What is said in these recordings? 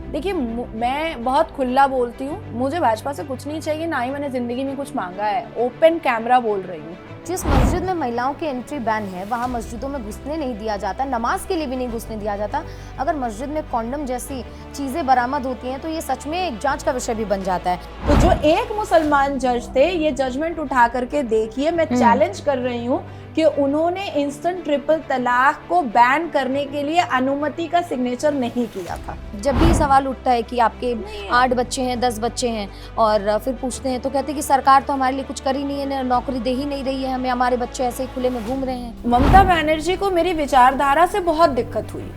देखिए मैं बहुत खुला बोलती हूँ, मुझे भाजपा से कुछ नहीं चाहिए, ना ही मैंने जिंदगी में कुछ मांगा है। ओपन कैमरा बोल रही हूँ। जिस मस्जिद में महिलाओं की एंट्री बैन है वहाँ मस्जिदों में घुसने नहीं दिया जाता, नमाज के लिए भी नहीं घुसने दिया जाता। अगर मस्जिद में कॉन्डम जैसी चीजें बरामद होती हैं तो ये सच में एक जांच का विषय भी बन जाता है। तो जो एक मुसलमान जज थे, ये जजमेंट उठा करके देखिए, मैं चैलेंज कर रही हूँ कि उन्होंने इंस्टेंट ट्रिपल तलाक को बैन करने के लिए अनुमति का सिग्नेचर नहीं किया था। जब भी सवाल उठता है कि आपके 8 बच्चे हैं, 10 बच्चे हैं और फिर पूछते हैं तो कहते हैं कि सरकार तो हमारे लिए कुछ कर ही नहीं है, नौकरी दे ही नहीं रही है हमें, हमारे बच्चे ऐसे ही खुले में घूम रहे हैं। ममता बनर्जी को मेरी विचारधारा से बहुत दिक्कत हुई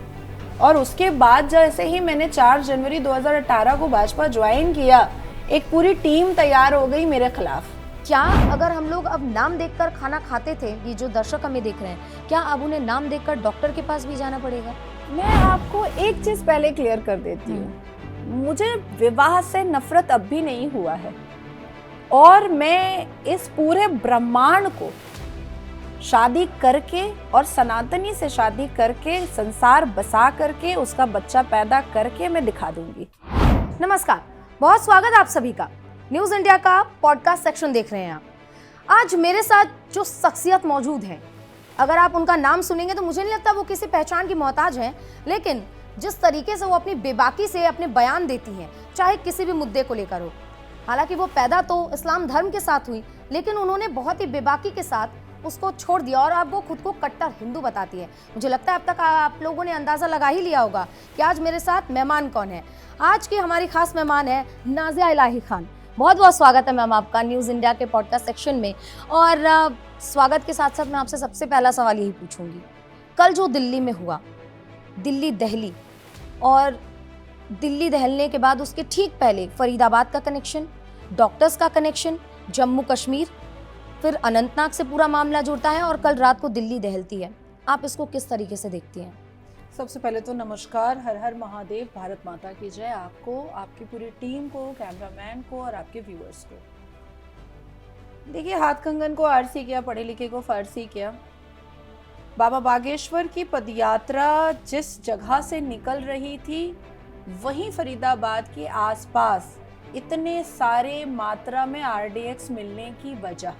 और उसके बाद जैसे ही मैंने 4 जनवरी 2018 को भाजपा ज्वाइन किया, एक पूरी टीम तैयार हो गई मेरे खिलाफ। क्या अगर हम लोग अब नाम देखकर खाना खाते थे, ये जो दर्शक हमें देख रहे हैं, क्या अब उन्हें नाम देखकर डॉक्टर के पास भी जाना पड़ेगा? मैं आपको एक चीज पहले क्लियर कर देती हूँ, मुझे विवाह से नफरत अब भी नहीं हुआ है और मैं इस पूरे ब्रह्मांड को शादी करके और सनातनी से शादी करके संसार बसा करके उसका बच्चा पैदा करके मैं दिखा दूंगी। नमस्कार, बहुत स्वागत आप सभी का। न्यूज इंडिया का पॉडकास्ट सेक्शन देख रहे हैं आप। आज मेरे साथ जो शख्सियत मौजूद है, अगर आप उनका नाम सुनेंगे तो मुझे नहीं लगता वो किसी पहचान की मोहताज है, लेकिन जिस तरीके से वो अपनी बेबाकी से अपने बयान देती हैं, चाहे किसी भी मुद्दे को लेकर हो। हालांकि वो पैदा तो इस्लाम धर्म के साथ हुई, लेकिन उन्होंने बहुत ही बेबाकी के साथ उसको छोड़ दिया और अब वो खुद को कट्टर हिंदू बताती है। मुझे लगता है अब तक आप लोगों ने अंदाजा लगा ही लिया होगा कि आज मेरे साथ मेहमान कौन है। आज की हमारी खास मेहमान है नाज़िया इलाही खान। बहुत बहुत स्वागत है मैम आपका न्यूज़ इंडिया के पॉडकास्ट सेक्शन में। और स्वागत के साथ साथ मैं आपसे सबसे पहला सवाल यही पूछूंगी, कल जो दिल्ली में हुआ, दिल्ली दहली, और दिल्ली दहलने के बाद उसके ठीक पहले फरीदाबाद का कनेक्शन, डॉक्टर्स का कनेक्शन, जम्मू कश्मीर, फिर अनंतनाग से पूरा मामला जुड़ता है और कल रात को दिल्ली दहलती है। आप इसको किस तरीके से देखती हैं? सबसे पहले तो नमस्कार, हर हर महादेव, भारत माता की जय। आपको, आपकी पूरी टीम को, कैमरामैन को और आपके व्यूअर्स को। देखिए, हाथ कंगन को आरसी किया, पढ़े लिखे को फारसी किया। बाबा बागेश्वर की पदयात्रा जिस जगह से निकल रही थी, वहीं फरीदाबाद के आसपास इतने सारे मात्रा में आरडीएक्स मिलने की वजह,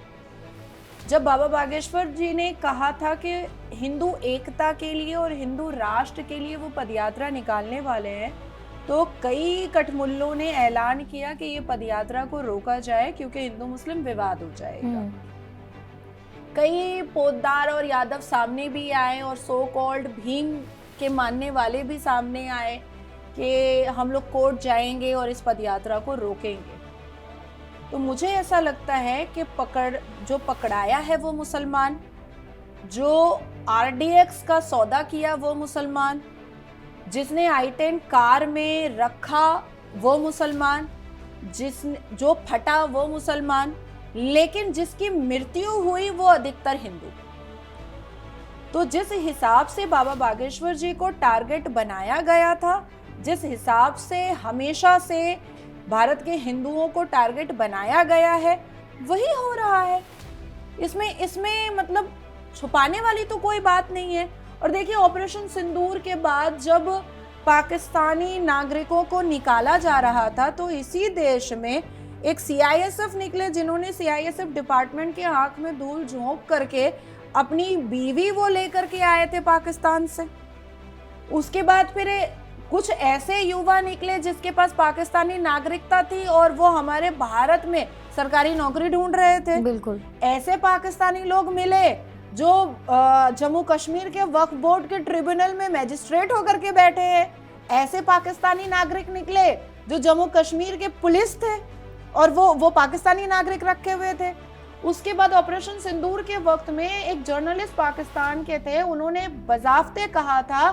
जब बाबा बागेश्वर जी ने कहा था कि हिंदू एकता के लिए और हिंदू राष्ट्र के लिए वो पदयात्रा निकालने वाले हैं, तो कई कठमुल्लों ने ऐलान किया कि ये पदयात्रा को रोका जाए क्योंकि हिंदू मुस्लिम विवाद हो जाएगा। कई पोद्दार और यादव सामने भी आए और सो कॉल्ड भीम के मानने वाले भी सामने आए कि हम लोग कोर्ट जाएंगे और इस पदयात्रा को रोकेंगे। तो मुझे ऐसा लगता है कि जो पकड़ाया है वो मुसलमान, जो आरडीएक्स का सौदा किया वो मुसलमान, जिसने I-10 कार में रखा वो मुसलमान, जो फटा वो मुसलमान, लेकिन जिसकी मृत्यु हुई वो अधिकतर हिंदू। तो जिस हिसाब से बाबा बागेश्वर जी को टारगेट बनाया गया था, जिस हिसाब से हमेशा से भारत के हिंदुओं को टारगेट बनाया गया है, वही हो रहा है। इसमें मतलब छुपाने वाली तो कोई बात नहीं है। और देखिए, ऑपरेशन सिंदूर के बाद जब पाकिस्तानी नागरिकों को निकाला जा रहा था, तो इसी देश में एक सीआईएसएफ निकले, जिन्होंने सीआईएसएफ डिपार्टमेंट के आंख में धूल झोंक करके अपनी बीवी वो लेकर के आए थे पाकिस्तान से। उसके बाद फिर कुछ ऐसे युवा निकले जिसके पास पाकिस्तानी नागरिकता थी और वो हमारे भारत में सरकारी नौकरी ढूंढ रहे थे। बिल्कुल ऐसे पाकिस्तानी लोग मिले जो जम्मू कश्मीर के वक्फ बोर्ड के ट्रिब्यूनल में मैजिस्ट्रेट होकर के बैठे हैं। ऐसे पाकिस्तानी नागरिक निकले जो जम्मू कश्मीर के पुलिस थे और वो पाकिस्तानी नागरिक रखे हुए थे। उसके बाद ऑपरेशन सिंदूर के वक्त में एक जर्नलिस्ट पाकिस्तान के थे, उन्होंने बजाफ्ते कहा था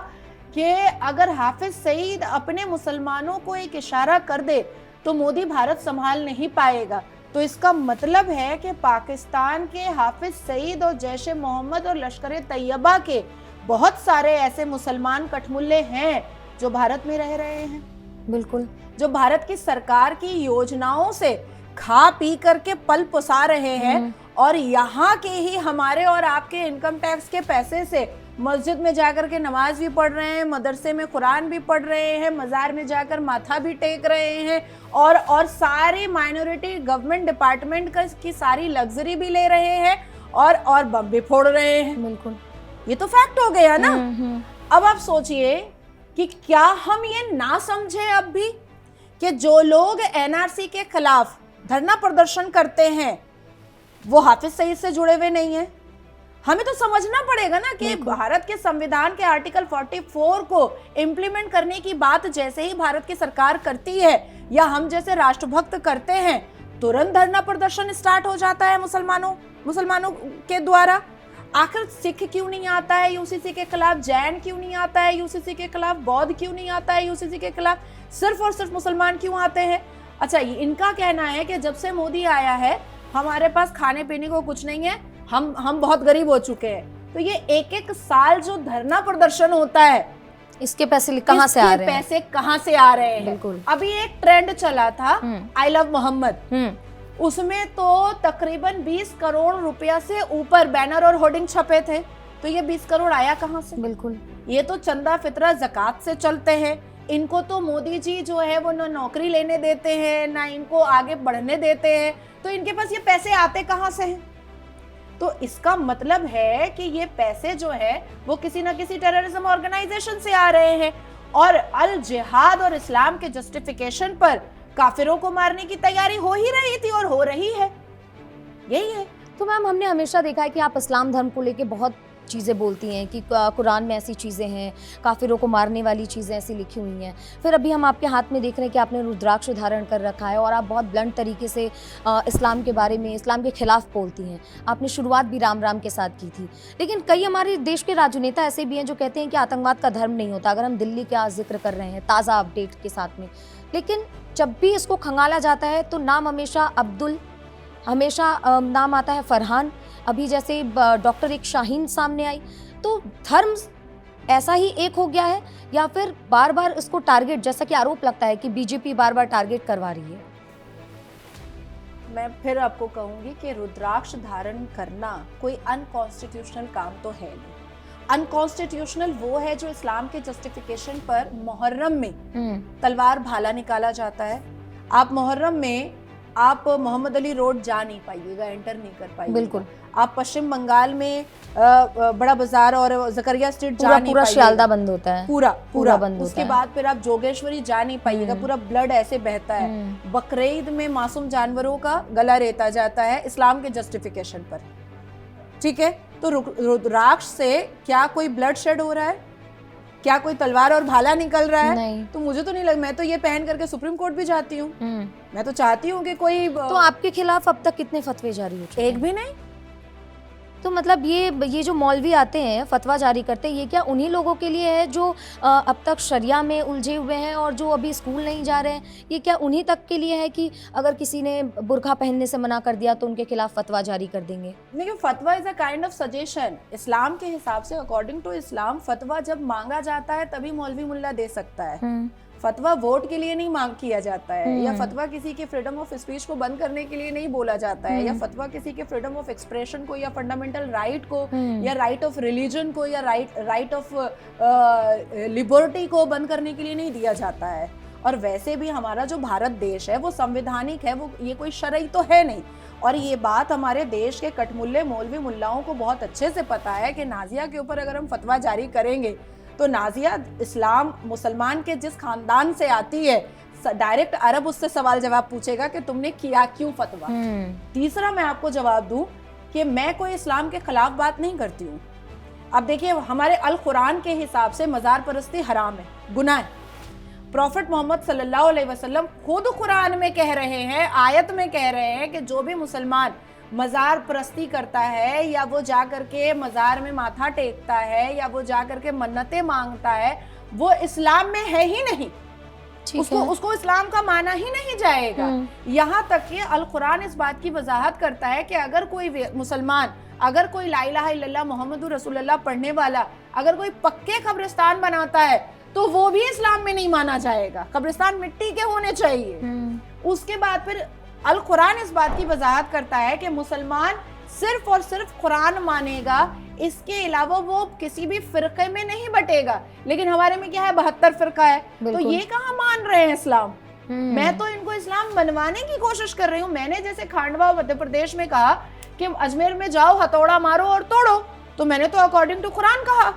कि अगर हाफिज सईद अपने मुसलमानों को एक इशारा कर दे तो मोदी भारत संभाल नहीं पाएगा। तो इसका मतलब है कि पाकिस्तान के हाफिज सईद और जैश-ए मोहम्मद और लश्कर तैयबा के बहुत सारे ऐसे मुसलमान कठमुल्ले हैं जो भारत में रह रहे हैं। बिल्कुल, जो भारत की सरकार की योजनाओं से खा पी करके पल पुसा रहे हैं और यहाँ के ही हमारे और आपके इनकम टैक्स के पैसे से मस्जिद में जाकर के नमाज भी पढ़ रहे हैं, मदरसे में कुरान भी पढ़ रहे हैं, मज़ार में जाकर माथा भी टेक रहे हैं, और सारी माइनॉरिटी गवर्नमेंट डिपार्टमेंट की सारी लग्जरी भी ले रहे हैं, और बम भी फोड़ रहे हैं। बिल्कुल, ये तो फैक्ट हो गया ना। अब आप सोचिए कि क्या हम ये ना समझे अब भी कि जो लोग एनआरसी के खिलाफ धरना प्रदर्शन करते हैं वो हाफिज सईद से जुड़े हुए नहीं है। हमें तो समझना पड़ेगा ना कि भारत के संविधान के आर्टिकल 44 को इम्प्लीमेंट करने की बात जैसे ही भारत की सरकार करती है या हम जैसे राष्ट्रभक्त करते हैं, तुरंत धरना प्रदर्शन स्टार्ट हो जाता है मुसलमानों के द्वारा। आखिर सिख क्यों नहीं आता है यूसीसी के खिलाफ, जैन क्यों नहीं आता है यूसीसी के खिलाफ, बौद्ध क्यों नहीं आता है यूसीसी के खिलाफ, सिर्फ और सिर्फ मुसलमान क्यों आते हैं? अच्छा, इनका कहना है कि जब से मोदी आया है हमारे पास खाने पीने को कुछ नहीं है, हम बहुत गरीब हो चुके हैं। तो ये एक एक साल जो धरना प्रदर्शन होता है, इसके पैसे कहाँ से आ रहे हैं? पैसे कहाँ से आ रहे हैं? बिल्कुल। अभी एक ट्रेंड चला था आई लव मोहम्मद, उसमें तो तकरीबन 20 करोड़ रुपया से ऊपर बैनर और होर्डिंग छपे थे। तो ये 20 करोड़ आया कहाँ से? बिल्कुल, ये तो चंदा फितरा ज़कात से चलते हैं। इनको तो मोदी जी जो है वो ना नौकरी लेने देते हैं, ना इनको आगे बढ़ने देते हैं, तो इनके पास ये पैसे आते कहाँ से हैं? तो इसका मतलब है कि ये पैसे जो है वो किसी ना किसी टेररिज्म ऑर्गेनाइजेशन से आ रहे हैं, और अल जिहाद और इस्लाम के जस्टिफिकेशन पर काफिरों को मारने की तैयारी हो ही रही थी और हो रही है। यही है। तो मैम, हमने हमेशा देखा है कि आप इस्लाम धर्म को लेके बहुत चीज़ें बोलती हैं कि कुरान में ऐसी चीज़ें हैं, काफिरों को मारने वाली चीज़ें ऐसी लिखी हुई हैं। फिर अभी हम आपके हाथ में देख रहे हैं कि आपने रुद्राक्ष धारण कर रखा है और आप बहुत ब्लंट तरीके से इस्लाम के बारे में, इस्लाम के खिलाफ बोलती हैं। आपने शुरुआत भी राम राम के साथ की थी, लेकिन कई हमारे देश के राजनेता ऐसे भी हैं जो कहते हैं कि आतंकवाद का धर्म नहीं होता। अगर हम दिल्ली का जिक्र कर रहे हैं ताज़ा अपडेट के साथ में, लेकिन जब भी इसको खंगाला जाता है तो नाम हमेशा अब्दुल, हमेशा नाम आता है फरहान, अभी जैसे डॉक्टर एक शाहीन सामने आई। तो धर्म ऐसा ही एक हो गया है या फिर बार बार इसको टारगेट, जैसा कि आरोप लगता है कि बीजेपी बार बार टारगेट करवा रही है? मैं फिर आपको कहूंगी कि रुद्राक्ष धारण करना कोई अनकॉन्स्टिट्यूशनल काम तो है नहीं। अनकॉन्स्टिट्यूशनल वो है जो इस्लाम के जस्टिफिकेशन पर मुहर्रम में तलवार भाला निकाला जाता है। आप मुहर्रम में आप मोहम्मद अली रोड जा नहीं पाइएगा, एंटर नहीं कर पाइएगा। बिल्कुल। आप पश्चिम बंगाल में बड़ा बाजार और जकरिया स्ट्रीट जा नहीं पूरा शियालदा बंद होता है, पूरा बंद होता है। उसके बाद फिर आप जोगेश्वरी जा नहीं पाइएगा, पूरा ब्लड ऐसे बहता है। बकरीद में मासूम जानवरों का गला रेता जाता है इस्लाम के जस्टिफिकेशन पर, ठीक है? तो रुद्राक्ष से क्या कोई ब्लड शेड हो रहा है? क्या कोई तलवार और भाला निकल रहा है? नहीं। तो मुझे तो नहीं लग, मैं तो ये पहन करके सुप्रीम कोर्ट भी जाती हूँ। मैं तो चाहती हूँ कि कोई। तो आपके खिलाफ अब तक कितने फतवे जारी हो चुके? एक भी नहीं। तो मतलब ये जो मौलवी आते हैं फतवा जारी करते हैं, ये क्या उन्हीं लोगों के लिए है जो अब तक शरिया में उलझे हुए हैं और जो अभी स्कूल नहीं जा रहे हैं? ये क्या उन्हीं तक के लिए है कि अगर किसी ने बुर्का पहनने से मना कर दिया तो उनके खिलाफ फतवा जारी कर देंगे? देखिए, फतवा is a kind of suggestion. Islam के हिसाब से, अकॉर्डिंग टू इस्लाम, फतवा जब मांगा जाता है तभी मौलवी मुल्ला दे सकता है। फतवा वोट के लिए नहीं मांग किया जाता है, या फतवा किसी के फ्रीडम ऑफ स्पीच को बंद करने के लिए नहीं बोला जाता है, या फतवा किसी के फ्रीडम ऑफ एक्सप्रेशन को या फंडामेंटल राइट को या राइट ऑफ रिलीजन को या राइट ऑफ लिबर्टी को बंद करने के लिए नहीं दिया जाता है। और वैसे भी हमारा जो भारत देश है वो संवैधानिक है, वो ये कोई शरई तो है नहीं। और ये बात हमारे देश के कटमुल्ले मौलवी मुल्लाओं को बहुत अच्छे से पता है कि नाजिया के ऊपर अगर हम फतवा जारी करेंगे तो नाजिया इस्लाम मुसलमान के जिस खानदान से आती है, डायरेक्ट अरब उससे सवाल जवाब पूछेगा कि तुमने किया क्यों फतवा। तीसरा, मैं आपको जवाब दूं कि मैं कोई इस्लाम के खिलाफ बात नहीं करती हूँ। अब देखिए, हमारे अल कुरान के हिसाब से मज़ार परस्ती हराम है, गुनाह है। प्रॉफिट मोहम्मद सल्लल्लाहु अलैहि वसल्लम खुद कुरान में कह रहे हैं, आयत में कह रहे हैं कि जो भी मुसलमान मज़ार परस्ती करता है या वो जा करके मज़ार में माथा टेकता है या वो जा करके मन्नतें मांगता है, वो इस्लाम में है ही नहीं। उसको इस्लाम का माना ही नहीं जाएगा। यहाँ तक कि अल कुरान इस बात की वजाहत करता है कि अगर कोई मुसलमान, अगर कोई ला इलाहा इल्लल्लाह मुहम्मदुर रसूलुल्लाह पढ़ने वाला अगर कोई पक्के कब्रिस्तान बनाता है तो वो भी इस्लाम में नहीं माना जाएगा। कब्रिस्तान मिट्टी के होने चाहिए। उसके बाद फिर अल कुरान इस बात की वजाहत करता है कि मुसलमान सिर्फ और सिर्फ कुरान मानेगा, इसके अलावा वो किसी भी फिरके में नहीं बटेगा। लेकिन हमारे में क्या है, 72 फिरका है, तो ये कहाँ मान रहे हैं इस्लाम। मैं तो इनको इस्लाम बनवाने की कोशिश कर रही हूँ। मैंने जैसे खांडवा मध्य प्रदेश में कहा कि अजमेर में जाओ, हथौड़ा मारो और तोड़ो, तो मैंने तो अकॉर्डिंग टू कुरान कहा,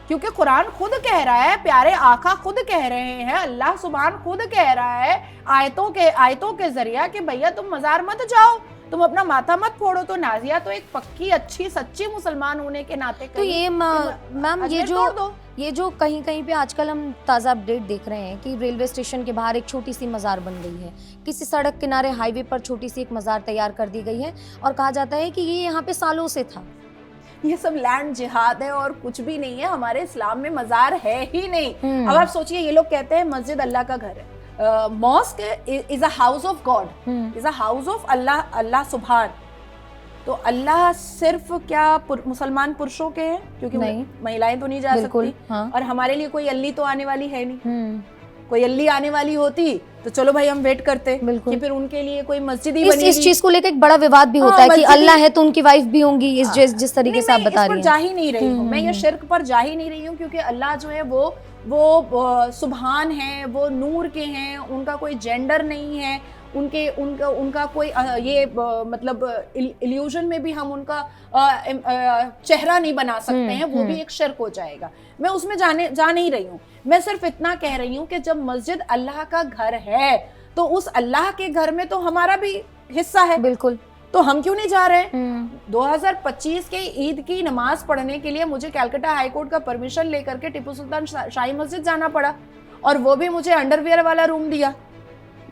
क्योंकि कुरान खुद कह रहा है, प्यारे आका खुद कह रहे हैं, अल्लाह सुभान खुद कह रहा है आयतों के जरिया कि भैया तुम मजार मत जाओ, तुम अपना माथा मत फोड़ो। तो नाजिया तो एक पक्की अच्छी सच्ची मुसलमान होने के नाते तो ये मैम ये जो कहीं कहीं पे आजकल हम ताज़ा अपडेट देख रहे हैं कि रेलवे स्टेशन के बाहर एक छोटी सी मज़ार बन गई है, किसी सड़क किनारे हाईवे पर छोटी सी एक मज़ार तैयार कर दी गई है और कहा जाता है कि ये यहाँ पे सालों से था। ये सब लैंड जिहाद है और कुछ भी नहीं है। हमारे इस्लाम में मज़ार है ही नहीं। अब आप सोचिए, ये लोग कहते हैं मस्जिद अल्लाह का घर है, mosque is a house of God, is a house of Allah सुभान। तो अल्लाह सिर्फ क्या मुसलमान पुरुषों के हैं, क्योंकि महिलाएं तो नहीं जा सकती। हाँ। और हमारे लिए कोई अल्ली तो आने वाली है नहीं। कोई अल्ली आने वाली होती तो चलो भाई हम वेट करते कि फिर उनके लिए कोई मस्जिद ही बनेगी। इस चीज को लेकर एक बड़ा विवाद भी होता है कि अल्लाह है तो उनकी वाइफ भी होंगी, इस जिस तरीके से आप बता रही हैं। जा ही नहीं रही हूँ मैं, ये शिर्क पर जा ही नहीं रही हूँ, क्योंकि अल्लाह जो है वो सुभान है, वो नूर के हैं, उनका कोई जेंडर नहीं है, उनका कोई ये मतलब इल्यूजन में भी हम उनका चेहरा नहीं बना सकते हैं, वो भी एक शिर्क हो जाएगा। मैं उसमें जा नहीं रही हूँ। मैं सिर्फ इतना कह रही हूँ कि जब मस्जिद अल्लाह का घर है तो उस अल्लाह के घर में तो हमारा भी हिस्सा है। बिल्कुल। तो हम क्यों नहीं जा रहे? 2025 के ईद की नमाज पढ़ने के लिए मुझे कलकत्ता हाई कोर्ट का परमिशन लेकर के टिप्पू सुल्तान शाही मस्जिद जाना पड़ा, और वो भी मुझे अंडरवियर वाला रूम दिया।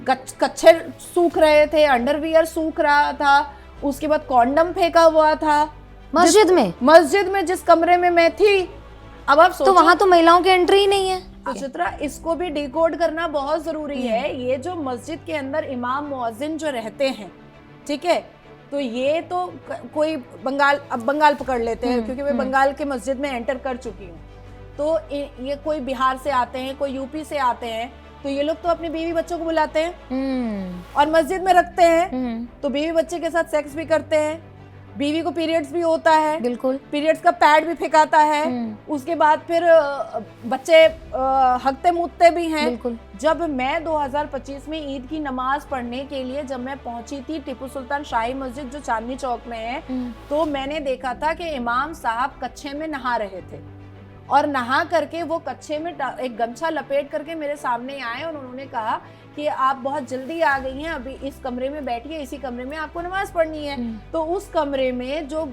कच्छे सूख रहे थे, अंडरवियर सूख रहा था, उसके बाद कॉन्डम फेंका हुआ था मस्जिद में जिस कमरे में मैं थी। अब आप सोचो, तो वहां तो महिलाओं की एंट्री ही नहीं है। सुचित्रा, इसको भी डिकोड करना बहुत जरूरी है। ये जो मस्जिद के अंदर इमाम मुअज्जिन जो रहते हैं, ठीक है, तो ये तो कोई बंगाल पकड़ लेते हैं, क्योंकि मैं बंगाल के मस्जिद में एंटर कर चुकी हूँ। तो ये कोई बिहार से आते हैं, कोई यूपी से आते हैं, तो ये लोग तो अपनी बीवी बच्चों को बुलाते हैं और मस्जिद में रखते हैं, तो बीवी बच्चे के साथ सेक्स भी करते हैं, बीवी को पीरियड्स भी होता है, बिल्कुल, पीरियड्स का पैड भी फेंकाता है, उसके बाद फिर बच्चे हकते मूतते भी हैं। बिल्कुल। जब मैं 2025 में ईद की नमाज पढ़ने के लिए जब मैं पहुंची थी टिप्पू सुल्तान शाही मस्जिद जो चांदनी चौक में है, तो मैंने देखा था कि इमाम साहब कच्छे में नहा रहे थे, और नहा करके वो कच्छे में एक गमछा लपेट करके मेरे सामने आए और उन्होंने कहा कि आप बहुत जल्दी आ गई हैं, अभी इस कमरे में बैठिए, इसी कमरे में आपको नमाज पढ़नी है। तो उस कमरे में जो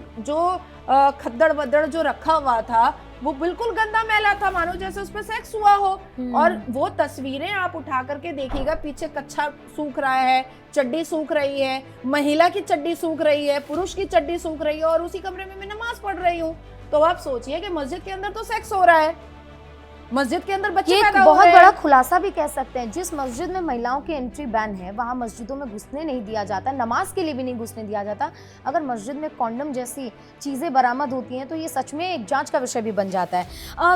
खद्दड़ वद्दड़ जो रखा हुआ था वो बिल्कुल गंदा मैला था, मानो जैसे उस पर सेक्स हुआ हो। और वो तस्वीरें आप उठा करके देखिएगा, पीछे कच्छा सूख रहा है, चड्डी सूख रही है, महिला की चड्डी सूख रही है, पुरुष की चड्डी सूख रही है, और उसी कमरे में मैं नमाज पढ़ रही हूँ। तो आप सोचिए कि मस्जिद के अंदर तो सेक्स हो रहा है, मस्जिद के अंदर बच्चे पैदा हो रहे हैं। बहुत बड़ा खुलासा भी कह सकते हैं। जिस मस्जिद में महिलाओं की एंट्री बैन है, वहाँ मस्जिदों में घुसने नहीं दिया जाता, नमाज के लिए भी नहीं घुसने दिया जाता। अगर मस्जिद में कॉन्डम जैसी चीज़ें बरामद होती हैं तो ये सच में एक जांच का विषय भी बन जाता है।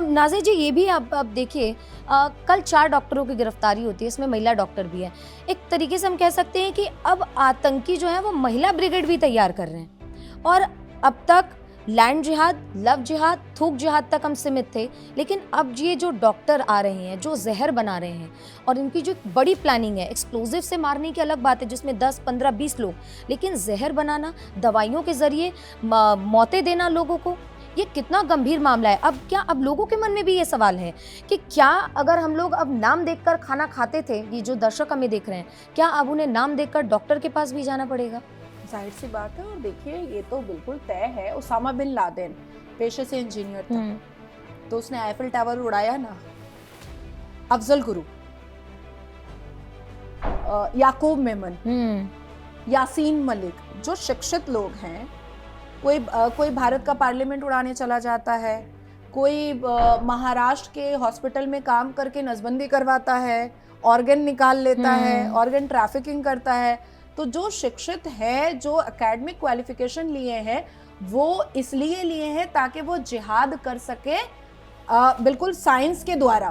नाज़िर जी, ये भी आप देखिए, कल 4 डॉक्टरों की गिरफ्तारी होती है, इसमें महिला डॉक्टर भी है। एक तरीके से हम कह सकते हैं कि अब आतंकी जो है वो महिला ब्रिगेड भी तैयार कर रहे हैं, और अब तक लैंड जिहाद, लव जिहाद, थूक जिहाद तक हम सीमित थे, लेकिन अब ये जो डॉक्टर आ रहे हैं जो जहर बना रहे हैं, और इनकी जो बड़ी प्लानिंग है, एक्सप्लोजिव से मारने की अलग बात है जिसमें 10, 15, 20 लोग, लेकिन जहर बनाना, दवाइयों के जरिए मौतें देना लोगों को, ये कितना गंभीर मामला है। अब लोगों के मन में भी ये सवाल है कि क्या अगर हम लोग अब नाम देखकर खाना खाते थे, ये जो दर्शक हमें देख रहे हैं, क्या अब उन्हें नाम देखकर डॉक्टर के पास भी जाना पड़ेगा? जाहिर सी बात है। और देखिए, ये तो बिल्कुल तय है, उसामा बिन लादेन पेशे से इंजीनियर था, तो उसने आईफिल टावर उड़ाया ना। अफजल गुरु, याकूब मेमन, यासीन मलिक, जो शिक्षित लोग हैं, कोई भारत का पार्लियामेंट उड़ाने चला जाता है, कोई महाराष्ट्र के हॉस्पिटल में काम करके नसबंदी करवाता है, ऑर्गन निकाल लेता है, ऑर्गन ट्रैफिकिंग करता है। तो जो शिक्षित है, जो एकेडमिक क्वालिफिकेशन लिए हैं, वो इसलिए लिए हैं ताकि वो जिहाद कर सके बिल्कुल साइंस के द्वारा।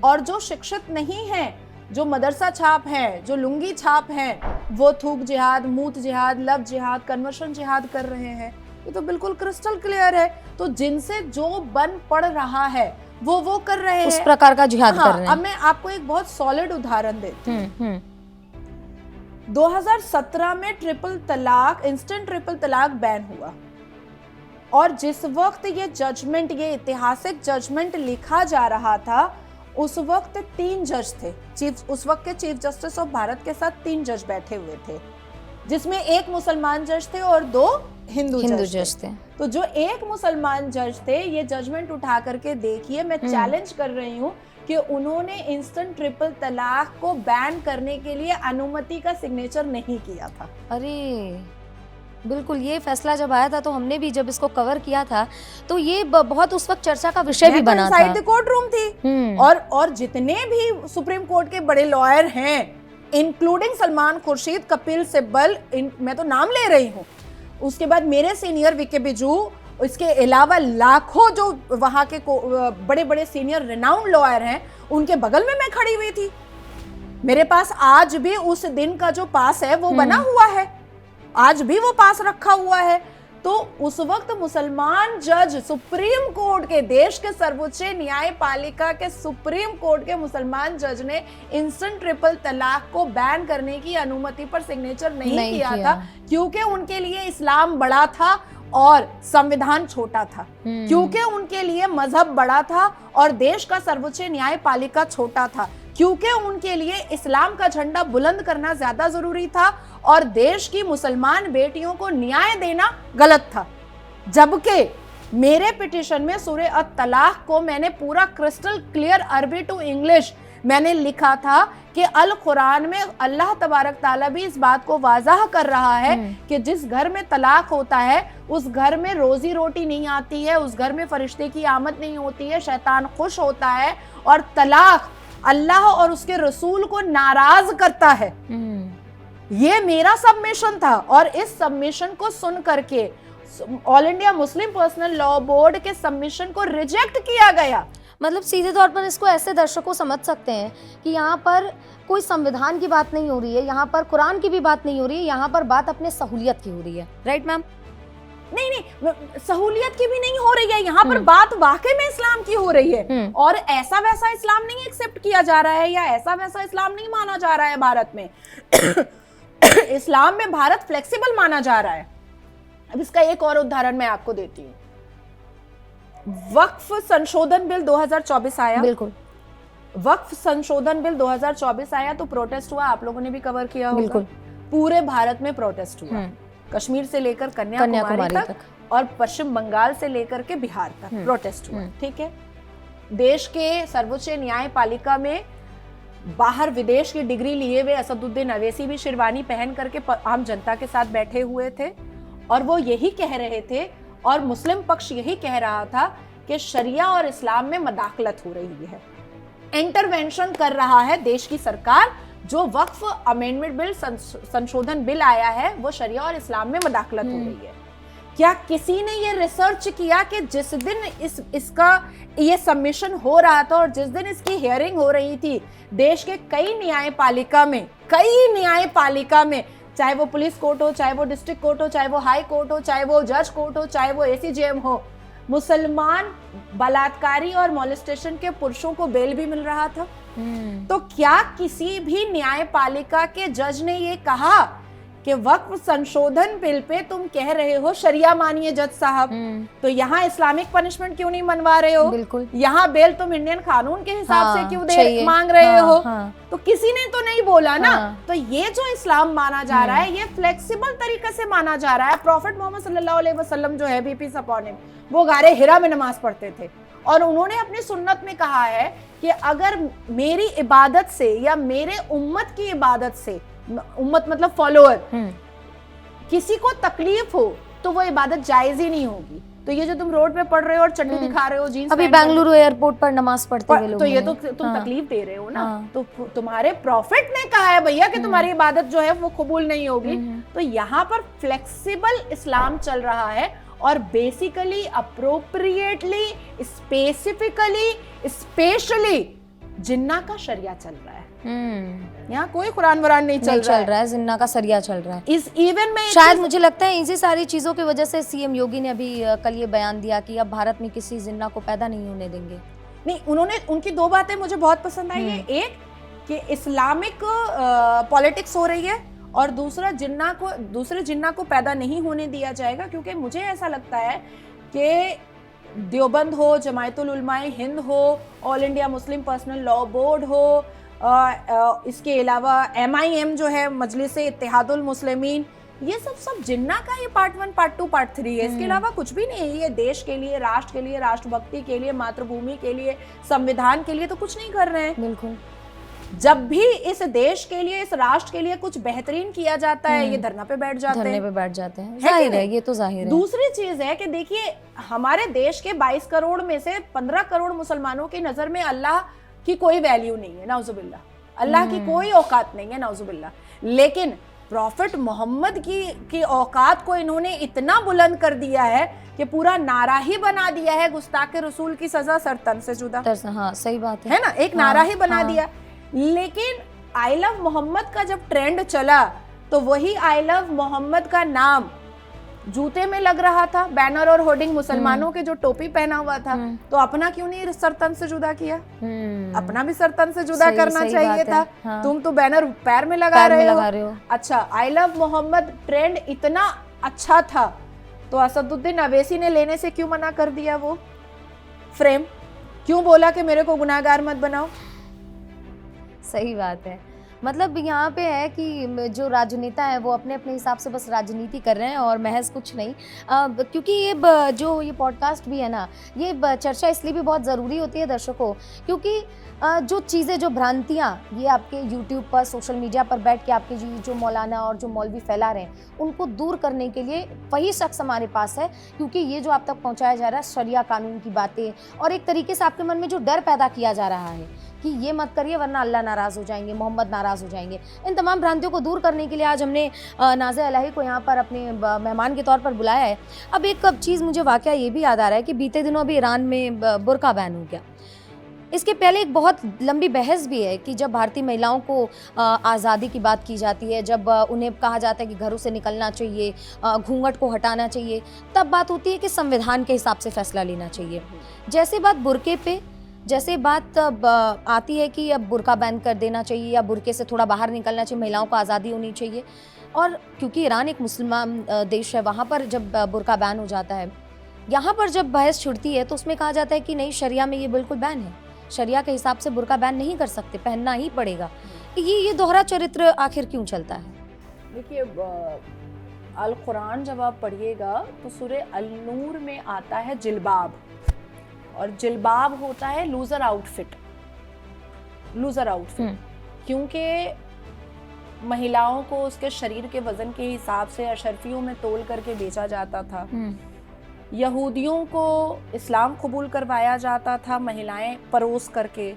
और जो शिक्षित नहीं है, जो मदरसा छाप है, जो लुंगी छाप है, वो थूक जिहाद, मूत जिहाद, लव जिहाद, कन्वर्शन जिहाद कर रहे हैं, ये तो बिल्कुल क्रिस्टल क्लियर है। तो जिनसे जो बन पड़ रहा है वो कर रहे हैं, उस प्रकार का जिहाद कर रहे हैं। अब मैं आपको एक बहुत सॉलिड उदाहरण देती हूँ। 2017 में ट्रिपल तलाक, इंस्टेंट ट्रिपल तलाक बैन हुआ, और जिस वक्त ये जजमेंट, ये ऐतिहासिक जजमेंट लिखा जा रहा था, उस वक्त 3 जज थे। उस वक्त के चीफ जस्टिस ऑफ भारत के साथ 3 जज बैठे हुए थे, जिसमें 1 मुसलमान जज थे और 2 हिंदू जज थे। तो जो 1 मुसलमान जज थे, ये जजमेंट उठा करके देखिए, मैं चैलेंज कर रही हूँ कि उन्होंने इंस्टेंट ट्रिपल तलाक को बैन करने के लिए अनुमति का सिग्नेचर नहीं किया था। अरे बिल्कुल, ये फैसला जब आया था तो हमने भी जब इसको कवर किया था तो ये बहुत उस वक्त चर्चा का विषय भी बना था। द कोर्ट रूम थी, और जितने भी सुप्रीम कोर्ट के बड़े लॉयर हैं, इंक्लूडिंग सलमान खुर्शीद, कपिल सिब्बल, मैं तो नाम ले रही हूँ, उसके बाद मेरे सीनियर वीके बिजू, इसके अलावा लाखों जो वहां के बड़े बड़े सीनियर रिनाउंड लॉयर हैं, उनके बगल में मैं खड़ी हुई थी। मेरे पास आज भी उस दिन का जो पास है वो बना हुआ है, आज भी वो पास रखा हुआ है। तो उस वक्त मुसलमान जज, सुप्रीम कोर्ट के, देश के सर्वोच्च न्यायपालिका के सुप्रीम कोर्ट के मुसलमान जज ने इंस्टेंट ट्रिपल तलाक को बैन करने की अनुमति पर सिग्नेचर नहीं किया था, क्योंकि उनके लिए इस्लाम बड़ा था और संविधान छोटा था, क्योंकि उनके लिए मजहब बड़ा था और देश का सर्वोच्च न्यायपालिका छोटा था, क्योंकि उनके लिए इस्लाम का झंडा बुलंद करना ज्यादा जरूरी था और देश की मुसलमान बेटियों को न्याय देना गलत था। जबकि मेरे पिटीशन में सूरह अत-तलाक को मैंने पूरा क्रिस्टल क्लियर अरबी टू इंग्लिश मैंने लिखा था कि अल कुरान में अल्लाह तबारक ताला भी इस बात को वाज़ाह कर रहा है कि जिस घर में तलाक होता है उस घर में रोजी रोटी नहीं आती है, उस घर में फरिश्ते की आमद नहीं होती है, शैतान खुश होता है और तलाक अल्लाह और उसके रसूल को नाराज करता है। ये मेरा सबमिशन था और इस सबमिशन को सुन करके all India Muslim personal law board के सबमिशन को रिजेक्ट किया गया। मतलब सीधे तौर पर इसको ऐसे दर्शकों समझ सकते हैं कि यहाँ पर कोई संविधान की बात नहीं हो रही है, यहाँ पर कुरान की भी बात नहीं हो रही है, यहाँ पर बात अपने सहूलियत की हो रही है। Right ma'am? नहीं, सहूलियत की भी नहीं हो रही है, यहाँ पर बात वाकई में इस्लाम की हो रही है और ऐसा वैसा इस्लाम नहीं एक्सेप्ट किया जा रहा है या ऐसा वैसा इस्लाम नहीं माना जा रहा है भारत में। इस्लाम में भारत फ्लेक्सिबल माना जा रहा है। अब इसका एक और उदाहरण मैं आपको देती हूँ। वक्फ संशोधन बिल 2024 आया। बिल्कुल, वक्फ संशोधन बिल 2024 आया तो प्रोटेस्ट हुआ, आप लोगों ने भी कवर किया होगा। बिल्कुल, पूरे भारत में प्रोटेस्ट हुआ, कश्मीर से लेकर कन्याकुमारी तक और पश्चिम बंगाल से लेकर के बिहार तक प्रोटेस्ट हुआ। ठीक है, देश के सर्वोच्च न्यायपालिका में बाहर विदेश की डिग्री लिए हुए असदुद्दीन अवैसी भी शेरवानी पहन करके आम जनता के साथ बैठे हुए थे और वो यही कह रहे थे और मुस्लिम पक्ष यही कह रहा था कि शरिया और इस्लाम में मदाखलत हो रही है, इंटरवेंशन कर रहा है देश की सरकार। जो वक्फ अमेंडमेंट बिल संशोधन बिल आया है वो शरिया और इस्लाम में मदाखलत हो रही है। क्या किसी ने ये रिसर्च किया कि जिस दिन इसका ये सबमिशन हो रहा था और जिस दिन इसकी हियरिंग हो रही थी, देश के कई न्यायपालिका में चाहे वो पुलिस कोर्ट हो, चाहे वो डिस्ट्रिक्ट कोर्ट हो, चाहे वो हाई कोर्ट हो, चाहे वो जज कोर्ट हो, चाहे वो एसीजेएम हो, मुसलमान बलात्कारी और मॉलेस्टेशन के पुरुषों को बेल भी मिल रहा था। तो क्या किसी भी न्यायपालिका के जज ने ये कहा कि वक्फ संशोधन बिल पे तुम कह रहे हो शरिया मानिए जज साहब, तो यहाँ इस्लामिक पनिशमेंट क्यों नहीं मनवा रहे हो? बिल्कुल, यहाँ बेल तुम इंडियन कानून के हिसाब से क्यों मांग रहे हो? तो किसी ने तो नहीं बोला ना। तो ये जो इस्लाम माना जा रहा है ये फ्लेक्सिबल तरीके से माना जा रहा है। प्रॉफिट मोहम्मद सल्लल्लाहु अलैहि वसल्लम जो है बीपी अपॉन हिम, वो गारे हिरा में नमाज पढ़ते थे और उन्होंने अपनी सुन्नत में कहा है कि अगर मेरी इबादत से या मेरे उम्मत की इबादत से, उम्मत मतलब फॉलोअर, किसी को तकलीफ हो तो वो इबादत जायज ही नहीं होगी। तो ये जो तुम रोड पे पढ़ रहे हो और चड्डी दिखा रहे हो, जीन्स, अभी बेंगलुरु एयरपोर्ट पर नमाज पढ़ते हुए लोग, तो ये तो तुम तकलीफ दे रहे हो ना। तो तुम्हारे प्रॉफिट ने कहा है भैया कि तुम्हारी इबादत जो है वो कबूल नहीं होगी। तो यहाँ पर फ्लेक्सिबल इस्लाम चल रहा है और बेसिकली, अप्रोप्रिएटली, स्पेसिफिकली, स्पेशली जिन्ना का शरिया चल रहा है। यहाँ कोई कुरान वरान नहीं चल रहा है, जिन्ना का सरिया चल रहा है। इस इवन में शायद मुझे लगता है इसी सारी चीजों की वजह से सीएम योगी ने अभी कल ये बयान दिया कि अब भारत में किसी जिन्ना को पैदा नहीं होने देंगे। नहीं, उनकी दो बातें मुझे बहुत पसंद आई है। एक कि इस्लामिक पॉलिटिक्स हो रही है, और दूसरे जिन्ना को पैदा नहीं होने दिया जाएगा, क्योंकि मुझे ऐसा लगता है कि देवबंद हो, जमायतुल उलमाए हिंद हो, all India Muslim personal law board हो, इसके अलावा MIM जो है, मजलिस इत्तेहादुल मुस्लिमीन, ये सब जिन्ना का ही पार्ट 1 पार्ट 2 पार्ट 3 है। इसके अलावा कुछ भी नहीं है। ये देश के लिए, राष्ट्र के लिए, राष्ट्रभक्ति के लिए, मातृभूमि के लिए, संविधान के लिए तो कुछ नहीं कर रहे हैं। बिल्कुल। जब भी इस देश के लिए, इस राष्ट्र के लिए कुछ बेहतरीन किया जाता है, ये धरना पे बैठ जाते हैं। जाहिर है, ये तो जाहिर है। दूसरी चीज है कि देखिए, हमारे देश के 22 करोड़ में से 15 करोड़ मुसलमानों की नजर में अल्लाह की कोई वैल्यू नहीं है, नाउजुबिल्ला। अल्लाह की कोई औकात नहीं है, नाउजुबिल्ला। लेकिन प्रॉफिट मोहम्मद की औकात को इन्होंने इतना बुलंद कर दिया है कि पूरा नारा ही बना दिया है, गुस्ताखे रसूल की सजा सरतन से जुदा। हाँ, सही बात है ना, एक नारा ही बना दिया। लेकिन आई लव मोहम्मद का जब ट्रेंड चला, तो वही आई लव मोहम्मद का नाम जूते में लग रहा था, बैनर और होर्डिंग, मुसलमानों के जो टोपी पहना हुआ था, तो अपना क्यों नहीं सरतन से जुदा किया? अपना भी सरतन से जुदा करना चाहिए था। हाँ। तुम तो बैनर पैर में लगा रहे हो। अच्छा, आई लव मोहम्मद ट्रेंड इतना अच्छा था, तो असदुद्दीन अवैसी ने लेने से क्यों मना कर दिया? वो फ्रेम क्यों बोला कि मेरे को गुनाहगार मत बनाओ? सही बात है। मतलब यहाँ पे है कि जो राजनेता है वो अपने अपने हिसाब से बस राजनीति कर रहे हैं और महज कुछ नहीं। क्योंकि ये पॉडकास्ट भी है ना, ये चर्चा इसलिए भी बहुत ज़रूरी होती है दर्शकों, क्योंकि जो चीज़ें, जो भ्रांतियाँ ये आपके यूट्यूब पर, सोशल मीडिया पर बैठ के आपके जो मौलाना और जो मौलवी फैला रहे हैं, उनको दूर करने के लिए वही शख्स हमारे पास है। क्योंकि ये जो आप तक पहुँचाया जा रहा है शरिया कानून की बातें, और एक तरीके से आपके मन में जो डर पैदा किया जा रहा है कि ये मत करिए वरना अल्लाह नाराज़ हो जाएंगे, मोहम्मद नाराज़ हो जाएंगे, इन तमाम भ्रांतियों को दूर करने के लिए आज हमने नाज़े इलाही को यहाँ पर अपने मेहमान के तौर पर बुलाया है। अब एक चीज़ मुझे वाक़या ये भी याद आ रहा है कि बीते दिनों अभी ईरान में बुर्का बैन हो गया। इसके पहले एक बहुत लंबी बहस भी है कि जब भारतीय महिलाओं को आज़ादी की बात की जाती है, जब उन्हें कहा जाता है कि घरों से निकलना चाहिए, घूंघट को हटाना चाहिए, तब बात होती है कि संविधान के हिसाब से फैसला लेना चाहिए। जैसे बात बुर्के पे, जैसे बात आती है कि अब बुर्का बैन कर देना चाहिए या बुर्के से थोड़ा बाहर निकलना चाहिए, महिलाओं को आज़ादी होनी चाहिए। और क्योंकि ईरान एक मुसलमान देश है, वहाँ पर जब बुर्का बैन हो जाता है, यहाँ पर जब बहस छिड़ती है तो उसमें कहा जाता है कि नहीं, शरिया में ये बिल्कुल बैन है, शरिया के हिसाब से बुर्का बैन नहीं कर सकते, पहनना ही पड़ेगा। ये दोहरा चरित्र आखिर क्यों चलता है? देखिए, अल कुरान जब आप पढ़िएगा तो सूरे अल नूर में आता है जिल्बाब, और जिल्बाब होता है लूजर आउटफिट, क्योंकि महिलाओं को उसके शरीर के वजन के हिसाब से अशरफियों में तोल करके बेचा जाता था। यहूदियों को इस्लाम कबूल करवाया जाता था महिलाएं परोस करके।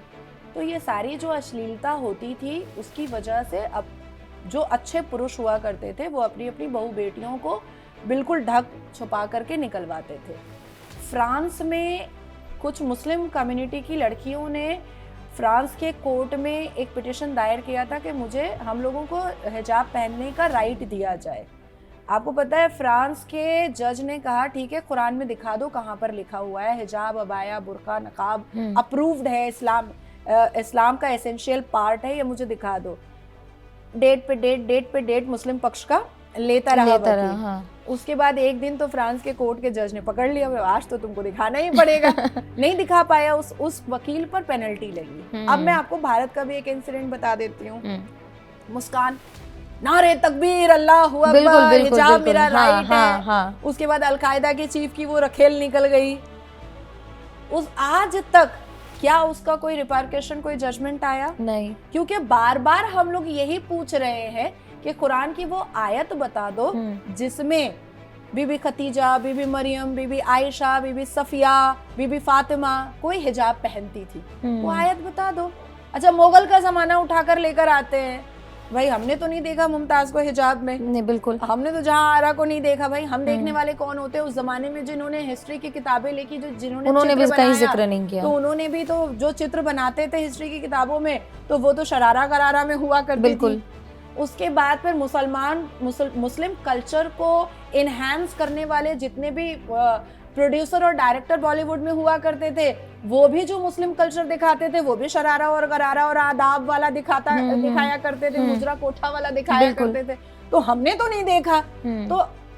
तो ये सारी जो अश्लीलता होती थी, उसकी वजह से अब जो अच्छे पुरुष हुआ करते थे वो अपनी अपनी बहू बेटियों को बिल्कुल ढक छुपा करके निकलवाते थे। फ्रांस में कुछ मुस्लिम कम्युनिटी की लड़कियों ने फ्रांस के कोर्ट में एक पिटीशन दायर किया था कि हम लोगों को हिजाब पहनने का राइट दिया जाए। आपको पता है, फ्रांस के जज ने कहा ठीक है, कुरान में दिखा दो कहाँ पर लिखा हुआ है हिजाब, अबाया, बुर्का, नकाब अप्रूव्ड है, इस्लाम का एसेंशियल पार्ट है, ये मुझे दिखा दो। डेट पे डेट मुस्लिम पक्ष का लेता रहा। हाँ। उसके बाद एक दिन तो फ्रांस के कोर्ट के जज ने पकड़ लिया, आज तो तुमको दिखाना ही पड़ेगा। नहीं दिखा पाया, उस वकील पर पेनल्टी लगी। अब मैं आपको भारत का भी एक इंसिडेंट बता देती हूँ। मुस्कान, नारे तकबीर, अल्लाह अकबर, हिजाब मेरा राइट है। उसके बाद अलकायदा के चीफ की वो रखेल निकल गई। आज तक क्या उसका कोई रिपार्केशन, कोई जजमेंट आया? नहीं, क्योंकि बार बार हम लोग यही पूछ रहे हैं कि कुरान की वो आयत बता दो जिसमें बीबी खतीजा, बीबी मरियम, बीबी आयशा, बीबी सफिया, बीबी फातिमा कोई हिजाब पहनती थी। वो आयत बता दो। अच्छा, मुगल का जमाना उठाकर लेकर आते हैं भाई हमने तो नहीं देखा मुमताज को हिजाब में, नहीं बिल्कुल। हमने तो जहां आरा को नहीं देखा। भाई हम देखने वाले कौन होते हैं? उस जमाने में जिन्होंने हिस्ट्री की किताबें लिखी, जो जिन्होंने उन्होंने भी चित्र कहीं बनाया, जिक्र नहीं किया। तो उन्होंने भी तो जो चित्र बनाते थे हिस्ट्री की किताबों में, तो वो तो शरारा करारा में हुआ करती बिल्कुल। थी। उसके बाद फिर मुस्लिम कल्चर को इनहैंस करने वाले जितने भी प्रोड्यूसर और डायरेक्टर बॉलीवुड में हुआ करते थे, वो भी जो मुस्लिम कल्चर दिखाते थे वो भी शरारा और गरारा और आदाब वाला दिखाया करते थे, मुजरा कोठा वाला दिखाया करते थे। तो हमने तो नहीं देखा, तो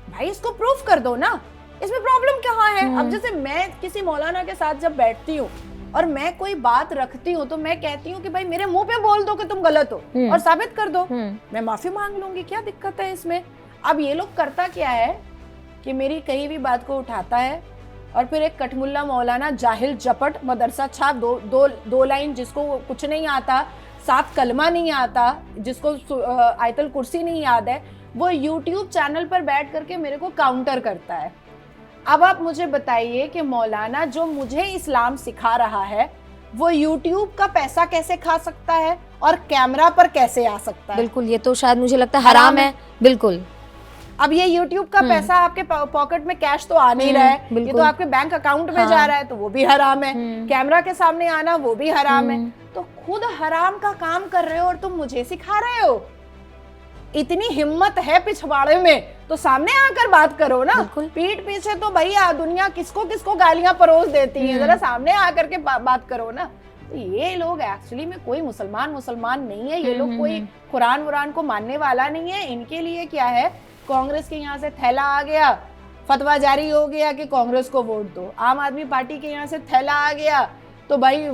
भाई इसको प्रूफ कर दो ना, इसमें प्रॉब्लम कहाँ है? अब जैसे मैं किसी मौलाना के साथ जब बैठती हूँ और मैं कोई बात रखती हूँ, तो मैं कहती हूँ कि भाई मेरे मुंह पे बोल दो कि तुम गलत हो और साबित कर दो, मैं माफी मांग लूंगी, क्या दिक्कत है इसमें? अब ये लोग करता क्या है कि मेरी कहीं भी बात को उठाता है और फिर एक कठमुल्ला मौलाना जाहिल जपट मदरसा छाप दो लाइन, जिसको कुछ नहीं आता, 7 कलमा नहीं आता, जिसको आयतल कुर्सी नहीं याद है, वो यूट्यूब चैनल पर बैठ करके मेरे को काउंटर करता है। अब आप मुझे बताइए कि मौलाना जो मुझे इस्लाम सिखा रहा है वो यूट्यूब का पैसा कैसे खा सकता है और कैमरा पर कैसे आ सकता है? बिल्कुल, ये तो शायद मुझे लगता है हराम है। बिल्कुल। अब ये YouTube का पैसा आपके पॉकेट में कैश तो आ नहीं रहा है, ये तो आपके बैंक अकाउंट में जा रहा है, तो वो भी हराम है। कैमरा के सामने आना वो भी हराम है। तो खुद हराम का काम कर रहे हो और तुम मुझे सिखा रहे हो। इतनी हिम्मत है पिछवाड़े में तो सामने आकर बात करो ना। पीठ पीछे तो भैया दुनिया किसको किसको गालियां परोस देती है, जरा सामने आकर के बात करो ना। तो ये लोग एक्चुअली में कोई मुसलमान नहीं है, ये लोग कोई कुरान वुरान को मानने वाला नहीं है। इनके लिए क्या है, कांग्रेस के यहाँ से थैला आ गया, फतवा जारी हो गया कि कांग्रेस को वोट दो। आम आदमी पार्टी के यहाँ से थैला आ गया तो भाई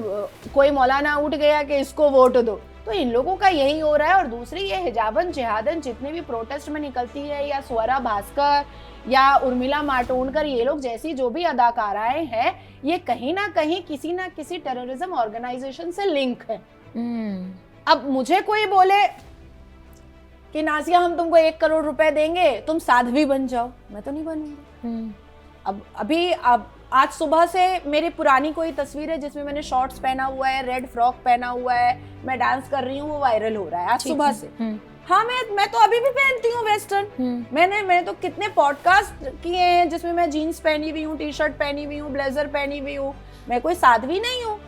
कोई मौलाना उठ गया कि इसको वोट दो। तो इन लोगों का यही हो रहा है। और दूसरी ये हिजाबन जिहादन जितने भी प्रोटेस्ट में निकलती है, या स्वरा भास्कर या उर्मिला मातोंडकर, ये लोग जैसी जो भी अदाकाराएं हैं, ये कहीं ना कहीं किसी ना किसी टेररिज्म ऑर्गेनाइजेशन से लिंक है। अब मुझे कोई बोले कि नाजिया हम तुमको 1 करोड़ रुपए देंगे, तुम साध्वी बन जाओ, मैं तो नहीं बनूंगी। अब आज सुबह से मेरी पुरानी कोई तस्वीर है जिसमें मैंने शॉर्ट्स पहना हुआ है, रेड फ्रॉक पहना हुआ है, मैं डांस कर रही हूँ, वो वायरल हो रहा है आज सुबह से। हाँ, मैं तो अभी भी पहनती हूँ वेस्टर्न। मैंने तो कितने पॉडकास्ट किए हैं जिसमें मैं जीन्स पहनी हुई हूँ, टी शर्ट पहनी हुई हूँ, ब्लेजर पहनी हुई हूँ। मैं कोई साध्वी नहीं हूँ।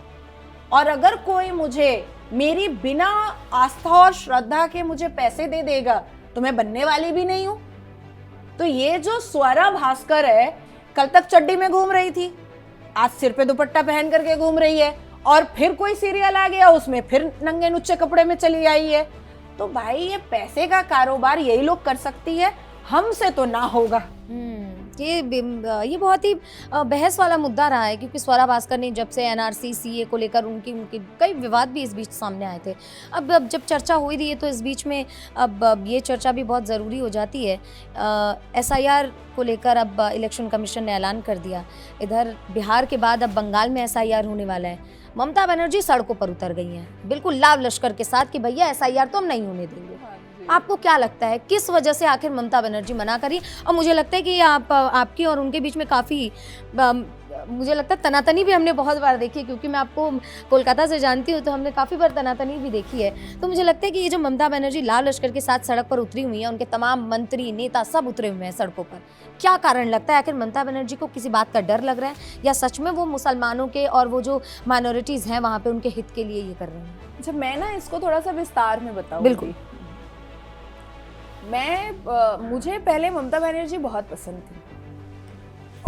और अगर कोई मुझे मेरी बिना आस्था और श्रद्धा के मुझे पैसे दे देगा तो मैं बनने वाली भी नहीं हूँ। तो ये जो स्वरा भास्कर है, कल तक चड्डी में घूम रही थी, आज सिर पे दुपट्टा पहन करके घूम रही है, और फिर कोई सीरियल आ गया उसमें फिर नंगे नुच्चे कपड़े में चली आई है। तो भाई ये पैसे का कारोबार यही लोग कर सकती है, हमसे तो ना होगा। ये बहुत ही बहस वाला मुद्दा रहा है, क्योंकि स्वरा भास्कर ने जब से एनआरसी सीए को लेकर उनके कई विवाद भी इस बीच सामने आए थे। अब जब चर्चा हुई थी तो इस बीच में अब ये चर्चा भी बहुत ज़रूरी हो जाती है। एसआईआर को लेकर अब इलेक्शन कमीशन ने ऐलान कर दिया। इधर बिहार के बाद अब बंगाल में एसआईआर होने वाला है। ममता बनर्जी सड़कों पर उतर गई हैं बिल्कुल लाव लश्कर के साथ कि भैया एसआईआर तो हम नहीं होने देंगे। आपको क्या लगता है किस वजह से आखिर ममता बनर्जी मना करी? और मुझे लगता है कि आपकी और उनके बीच में काफ़ी मुझे लगता है तनातनी भी हमने बहुत बार देखी है, क्योंकि मैं आपको कोलकाता से जानती हूँ, तो हमने काफ़ी बार तनातनी भी देखी है। तो मुझे लगता है कि ये जो ममता बनर्जी लाल लश्कर के साथ सड़क पर उतरी हुई है, उनके तमाम मंत्री नेता सब उतरे हुए हैं सड़कों पर, क्या कारण लगता है? आखिर ममता बनर्जी को किसी बात का डर लग रहा है, या सच में वो मुसलमानों के और वो जो माइनॉरिटीज़ हैं वहाँ पर उनके हित के लिए ये कर रहे हैं? अच्छा, मैं ना इसको थोड़ा सा विस्तार में बताऊँ। बिल्कुल। मुझे पहले ममता बनर्जी बहुत पसंद थी,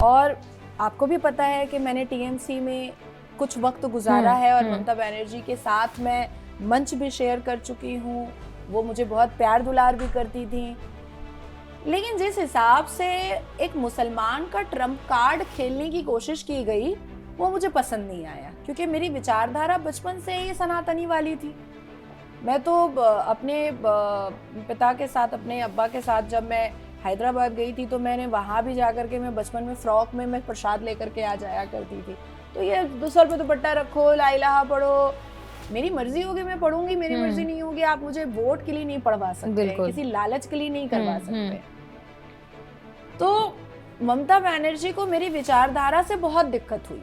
और आपको भी पता है कि मैंने टीएमसी में कुछ वक्त गुजारा है, और ममता बनर्जी के साथ मैं मंच भी शेयर कर चुकी हूँ। वो मुझे बहुत प्यार दुलार भी करती थी। लेकिन जिस हिसाब से एक मुसलमान का ट्रम्प कार्ड खेलने की कोशिश की गई, वो मुझे पसंद नहीं आया, क्योंकि मेरी विचारधारा बचपन से ही सनातनी वाली थी। मैं तो अपने पिता के साथ, अपने अब्बा के साथ जब मैं हैदराबाद गई थी, तो मैंने वहाँ भी जाकर के मैं बचपन में फ्रॉक में मैं प्रसाद लेकर के आ जाया करती थी। तो ये सर पे दुपट्टा रखो, ला इलाहा पढ़ो, मेरी मर्जी होगी मैं पढ़ूंगी, मेरी मर्जी नहीं होगी। आप मुझे वोट के लिए नहीं पढ़वा सकते, किसी लालच के लिए नहीं करवा सकते। तो ममता बनर्जी को मेरी विचारधारा से बहुत दिक्कत हुई,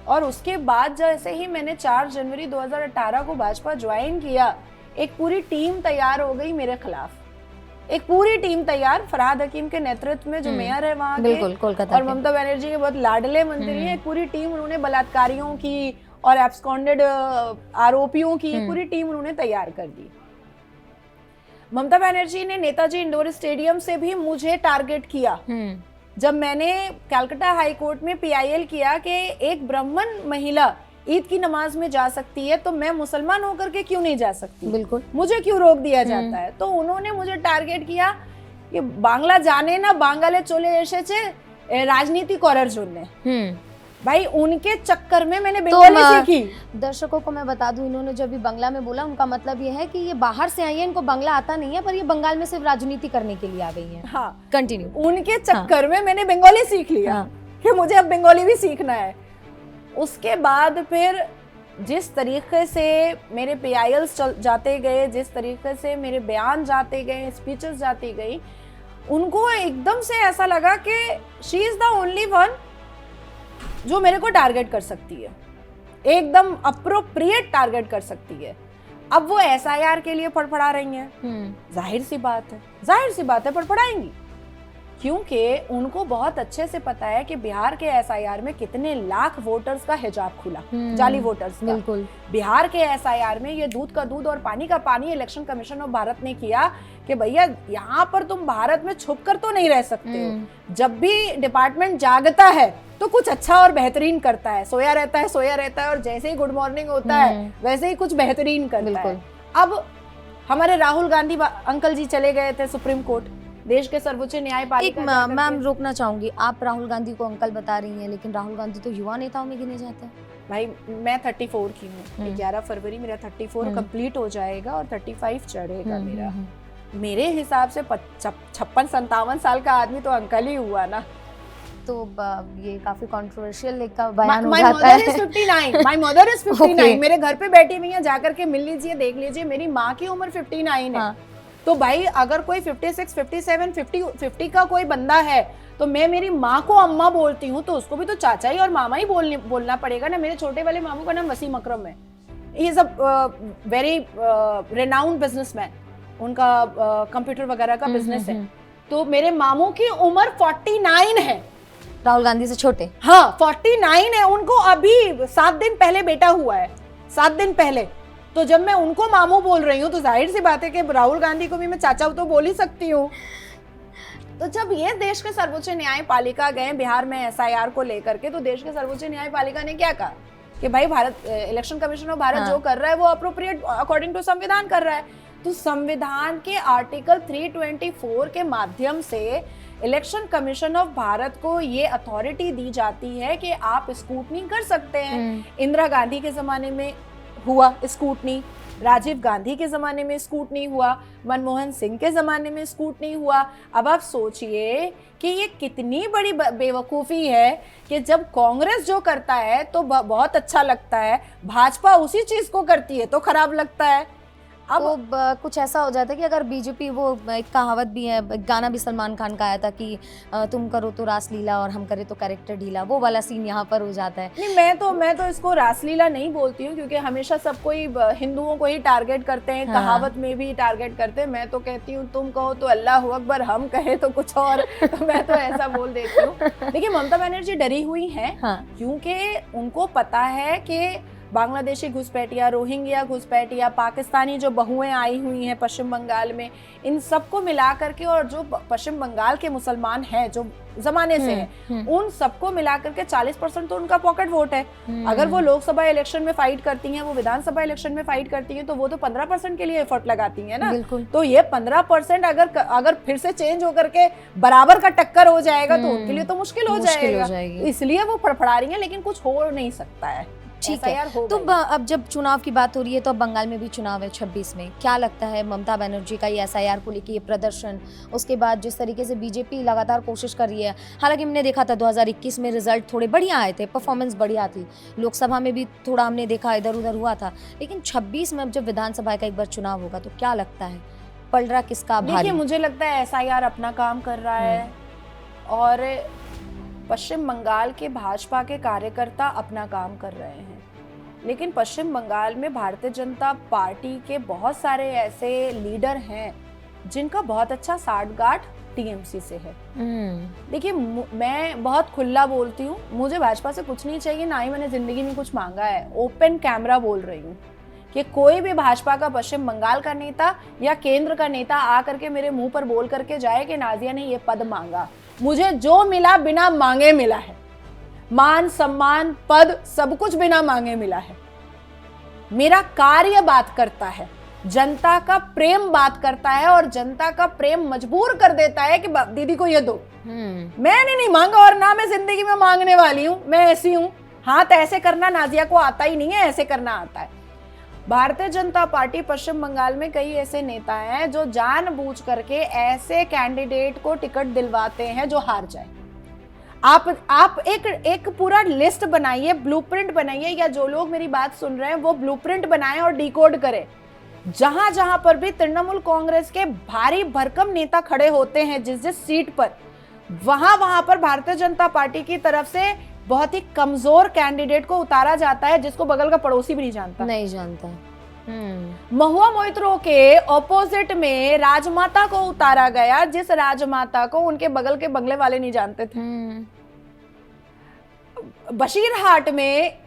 और उसके बाद जैसे ही मैंने 4 जनवरी 2018 को भाजपा ज्वाइन किया, एक पूरी टीम तैयार हो गई मेरे खिलाफ, एक पूरी टीम तैयार, फरहाद हकीम के नेतृत्व में जो मेयर है वहाँ के, बिल्कुल, कोलकाता और के। ममता बनर्जी के बहुत लाडले मंत्री हैं, एक पूरी टीम उन्होंने बलात्कारियों की और एब्सकॉन्डेड आरोपियों की एक पूरी टीम उन्होंने तैयार कर दी। ममता बनर्जी ने नेताजी इंडोर स्टेडियम से भी मुझे टारगेट किया जब मैंने कलकत्ता हाई कोर्ट में पीआईएल किया कि एक ब्राह्मण महिला ईद की नमाज में जा सकती है तो मैं मुसलमान होकर के क्यों नहीं जा सकती, बिल्कुल, मुझे क्यों रोक दिया जाता है। तो उन्होंने मुझे टारगेट किया कि बांग्ला जाने ना बांगाले चले एसेছে राजनीति करार জন্য। भाई उनके चक्कर में मैंने बंगाली सीखी। दर्शकों को मैं बता दूं, इन्होंने जब भी बांग्ला में बोला उनका मतलब ये है कि ये बाहर से आई है, इनको बांग्ला आता नहीं है, पर ये बंगाल में सिर्फ राजनीति करने के लिए आ गई है। हाँ, कंटिन्यू। उनके चक्कर में मैंने बंगाली सीख लिया कि मुझे अब बंगाली भी सीखना है। उसके बाद फिर जिस तरीके से मेरे पीआईएल्स जाते गए, जिस तरीके से मेरे बयान जाते गए, स्पीचेस जाती गई, उनको एकदम से ऐसा लगा कि she is the only one जो मेरे को टारगेट कर सकती है, एकदम अप्रोप्रिएट टारगेट कर सकती है। अब वो एसआईआर के लिए फड़फड़ा रही हैं, जाहिर सी बात है फड़फड़ाएंगी, क्योंकि उनको बहुत अच्छे से पता है कि बिहार के एसआईआर में कितने लाख वोटर्स का हिजाब खुला, जाली वोटर्स का। बिल्कुल, बिहार के एसआईआर में ये दूध का दूध और पानी का पानी इलेक्शन कमीशन ऑफ भारत ने किया कि भैया यहाँ पर तुम भारत में छुप कर तो नहीं रह सकते हो। जब भी डिपार्टमेंट जागता है तो कुछ अच्छा और बेहतरीन करता है, सोया रहता है और जैसे ही गुड मॉर्निंग होता है वैसे ही कुछ बेहतरीन करता है। अब हमारे राहुल गांधी अंकल जी चले गए थे सुप्रीम कोर्ट, देश के सर्वोच्च न्यायपालिका। मैम रोकना चाहूंगी, आप राहुल गांधी को अंकल बता रही हैं, लेकिन राहुल गांधी तो युवा नेताओं में गिने जाते हैं। भाई मैं 34 की हूँ, 11 फरवरी मेरा 34 कंप्लीट हो जाएगा और 35 चढ़ेगा मेरा। मेरे हिसाब से 56-57 साल का आदमी तो अंकल ही हुआ ना। तो ये काफी कंट्रोवर्शियल एक का बयान हो My जाता mother है। is 59, my mother is 59। मेरे घर पे बैठी हुई है, जाकर के मिल लीजिए, देख लीजिए, मेरी माँ की उम्र 59 है। तो भाई अगर कोई 56, 57, 50 का कोई बंदा है तो मैं मेरी माँ को अम्मा बोलती हूँ, तो उसको भी तो चाचा ही और मामा ही बोलना पड़ेगा ना। मेरे छोटे वाले मामू का नाम वसीम अकरम है, he is a very renowned businessman, उनका कंप्यूटर वगैरह का बिजनेस है। तो मेरे मामू की उम्र 49 है, राहुल गांधी से छोटे। हाँ 49 है, उनको अभी 7 दिन पहले बेटा हुआ है, 7 दिन पहले। तो जब मैं उनको मामू बोल रही हूँ तो जाहिर सी बात है कि राहुल गांधी को भी मैं चाचा तो बोल ही सकती हूँ। तो जब ये देश के सर्वोच्च न्यायपालिका गए बिहार में एसआईआर को लेकर के, तो देश के सर्वोच्च न्यायपालिका ने क्या कहा कि भाई Bharat election commission of Bharat जो कर रहा है वो अप्रोप्रिएट अकॉर्डिंग टू संविधान कर रहा है। तो संविधान के आर्टिकल 324 के माध्यम से इलेक्शन कमीशन ऑफ भारत को ये अथॉरिटी दी जाती है कि आप स्क्रूटनी कर सकते हैं। इंदिरा गांधी के जमाने में हुआ स्क्रूटनी, राजीव गांधी के जमाने में स्क्रूटनी हुआ, मनमोहन सिंह के जमाने में स्क्रूटनी हुआ। अब आप सोचिए कि ये कितनी बड़ी बेवकूफ़ी है कि जब कांग्रेस जो करता है तो बहुत अच्छा लगता है, भाजपा उसी चीज़ को करती है तो खराब लगता है। अब तो कुछ ऐसा हो जाता है कि अगर बीजेपी, वो एक कहावत भी है, एक गाना भी सलमान खान का आया था कि तुम करो तो रासलीला और हम करें तो कैरेक्टर ढीला, वो वाला सीन यहाँ पर हो जाता है। नहीं, मैं तो इसको रासलीला नहीं बोलती हूँ, क्योंकि हमेशा सब कोई हिंदुओं को ही टारगेट करते हैं, कहावत में भी टारगेट करते हैं। मैं तो कहती हूँ तुम कहो तो अल्लाह अकबर, हम कहे तो कुछ और। तो मैं तो ऐसा बोल देती हूँ। देखिए ममता बनर्जी डरी हुई है, क्योंकि उनको पता है कि बांग्लादेशी घुसपैठिया, रोहिंग्या घुसपैठिया, पाकिस्तानी जो बहुएं आई हुई हैं पश्चिम बंगाल में, इन सबको मिला करके, और जो पश्चिम बंगाल के मुसलमान हैं जो जमाने से हैं, उन सबको मिला करके 40% तो उनका पॉकेट वोट है। अगर वो लोकसभा इलेक्शन में फाइट करती हैं, वो विधानसभा इलेक्शन में फाइट करती हैं, तो वो तो 15% के लिए एफर्ट लगाती हैं ना। तो ये 15% अगर फिर से चेंज होकर के बराबर का टक्कर हो जाएगा तो उनके लिए तो मुश्किल हो जाएगा। इसलिए वो फड़फड़ा रही है, लेकिन कुछ हो नहीं सकता है। ठीक है, तो अब जब चुनाव की बात हो रही है तो अब बंगाल में भी चुनाव है 26 में, क्या लगता है ममता बनर्जी का ये एसआईआर को लेकर ये प्रदर्शन, उसके बाद जिस तरीके से बीजेपी लगातार कोशिश कर रही है, हालांकि हमने देखा था 2021 में रिजल्ट थोड़े बढ़िया आए थे, परफॉर्मेंस बढ़िया थी, लोकसभा में भी थोड़ा हमने देखा इधर उधर हुआ था, लेकिन 26 में अब जब विधानसभा का एक बार चुनाव होगा तो क्या लगता है पलड़ा किसका भारी? देखिए मुझे लगता है एसआईआर अपना काम कर रहा है और पश्चिम बंगाल के भाजपा के कार्यकर्ता अपना काम कर रहे हैं। लेकिन पश्चिम बंगाल में भारतीय जनता पार्टी के बहुत सारे ऐसे लीडर हैं जिनका बहुत अच्छा साठगांठ टीएमसी से है। देखिए, मैं बहुत खुला बोलती हूँ, मुझे भाजपा से कुछ नहीं चाहिए, ना ही मैंने जिंदगी में कुछ मांगा है। ओपन कैमरा बोल रही हूँ कि कोई भी भाजपा का पश्चिम बंगाल का नेता या केंद्र का नेता आकर के मेरे मुंह पर बोल करके जाए कि नाजिया ने ये पद मांगा, मुझे जो मिला बिना मांगे मिला है। मान सम्मान पद सब कुछ बिना मांगे मिला है। मेरा कार्य बात करता है, जनता का प्रेम बात करता है, और जनता का प्रेम मजबूर कर देता है कि दीदी को ये दो। मैंने नहीं मांगा और ना मैं जिंदगी में मांगने वाली हूं। मैं ऐसी हूं, हाथ ऐसे करना नाजिया को आता ही नहीं है, ऐसे करना आता है। भारतीय जनता पार्टी पश्चिम बंगाल में कई ऐसे नेता हैं जो जानबूझ करके ऐसे कैंडिडेट को टिकट दिलवाते हैं जो हार जाए। आप एक पूरा लिस्ट बनाइए, ब्लूप्रिंट बनाइए, या जो लोग मेरी बात सुन रहे हैं वो ब्लूप्रिंट बनाएं और डिकोड करें। जहां जहां पर भी तृणमूल कांग्रेस के भारी भरकम नेता खड़े होते हैं जिस जिस सीट पर, वहां पर भारतीय जनता पार्टी की तरफ से बहुत ही कमजोर कैंडिडेट को उतारा जाता है जिसको बगल का पड़ोसी भी नहीं जानता। महुआ मोइत्रो के ऑपोजिट में राजमाता को उतारा गया, जिस राजमाता को उनके बगल के बंगले वाले नहीं जानते थे। बशीरहाट में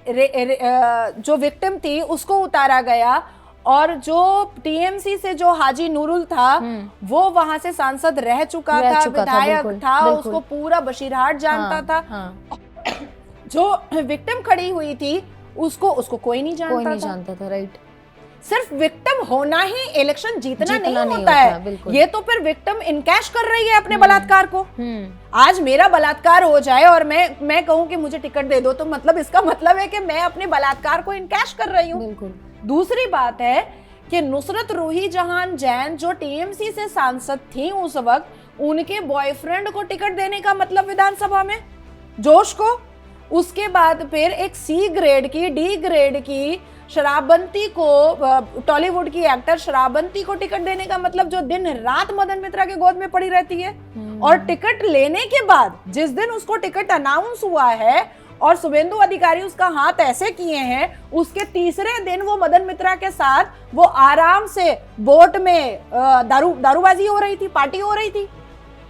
जो विक्टिम थी उसको उतारा गया, और जो टीएमसी से जो हाजी नूरुल था वो वहां से सांसद रह चुका था, विधायक था, उसको पूरा बशीरहाट जानता था। जो विक्टिम खड़ी हुई थी उसको कोई नहीं जानता था। राइट। सिर्फ विक्टिम होना ही इलेक्शन जीतना नहीं होता है। ये तो फिर विक्टिम इनकैश कर रही है अपने बलात्कार को। आज मेरा बलात्कार हो जाए और मैं कहूं कि मुझे टिकट दे दो, तो मतलब इसका मतलब है कि मैं अपने बलात्कार को इनकैश कर रही हूँ। दूसरी बात है कि नुसरत रूही जहान जैन जो टीएमसी से सांसद थी उस वक्त, उनके बॉयफ्रेंड को टिकट देने का मतलब विधानसभा में जोश को, उसके बाद फिर एक सी ग्रेड की डी ग्रेड की शराबंती को, टॉलीवुड की एक्टर शराबंती को टिकट देने का मतलब जो दिन रात मदन मित्रा के गोद में पड़ी रहती है। और टिकट लेने के बाद जिस दिन उसको टिकट अनाउंस हुआ है और शुभेंदु अधिकारी उसका हाथ ऐसे किए हैं, उसके तीसरे दिन वो मदन मित्रा के साथ वो आराम से बोट में दारूबाजी हो रही थी, पार्टी हो रही थी।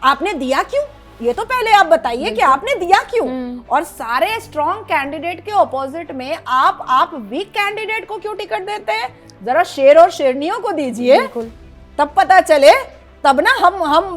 आपने दिया क्यों? ये तो पहले आप बताइए कि आपने दिया क्यों। और सारे स्ट्रॉन्ग कैंडिडेट के ऑपोजिट में आप वीक कैंडिडेट को क्यों टिकट देते हैं? जरा शेर और शेरनियों को दीजिए, तब पता चले, तब ना हम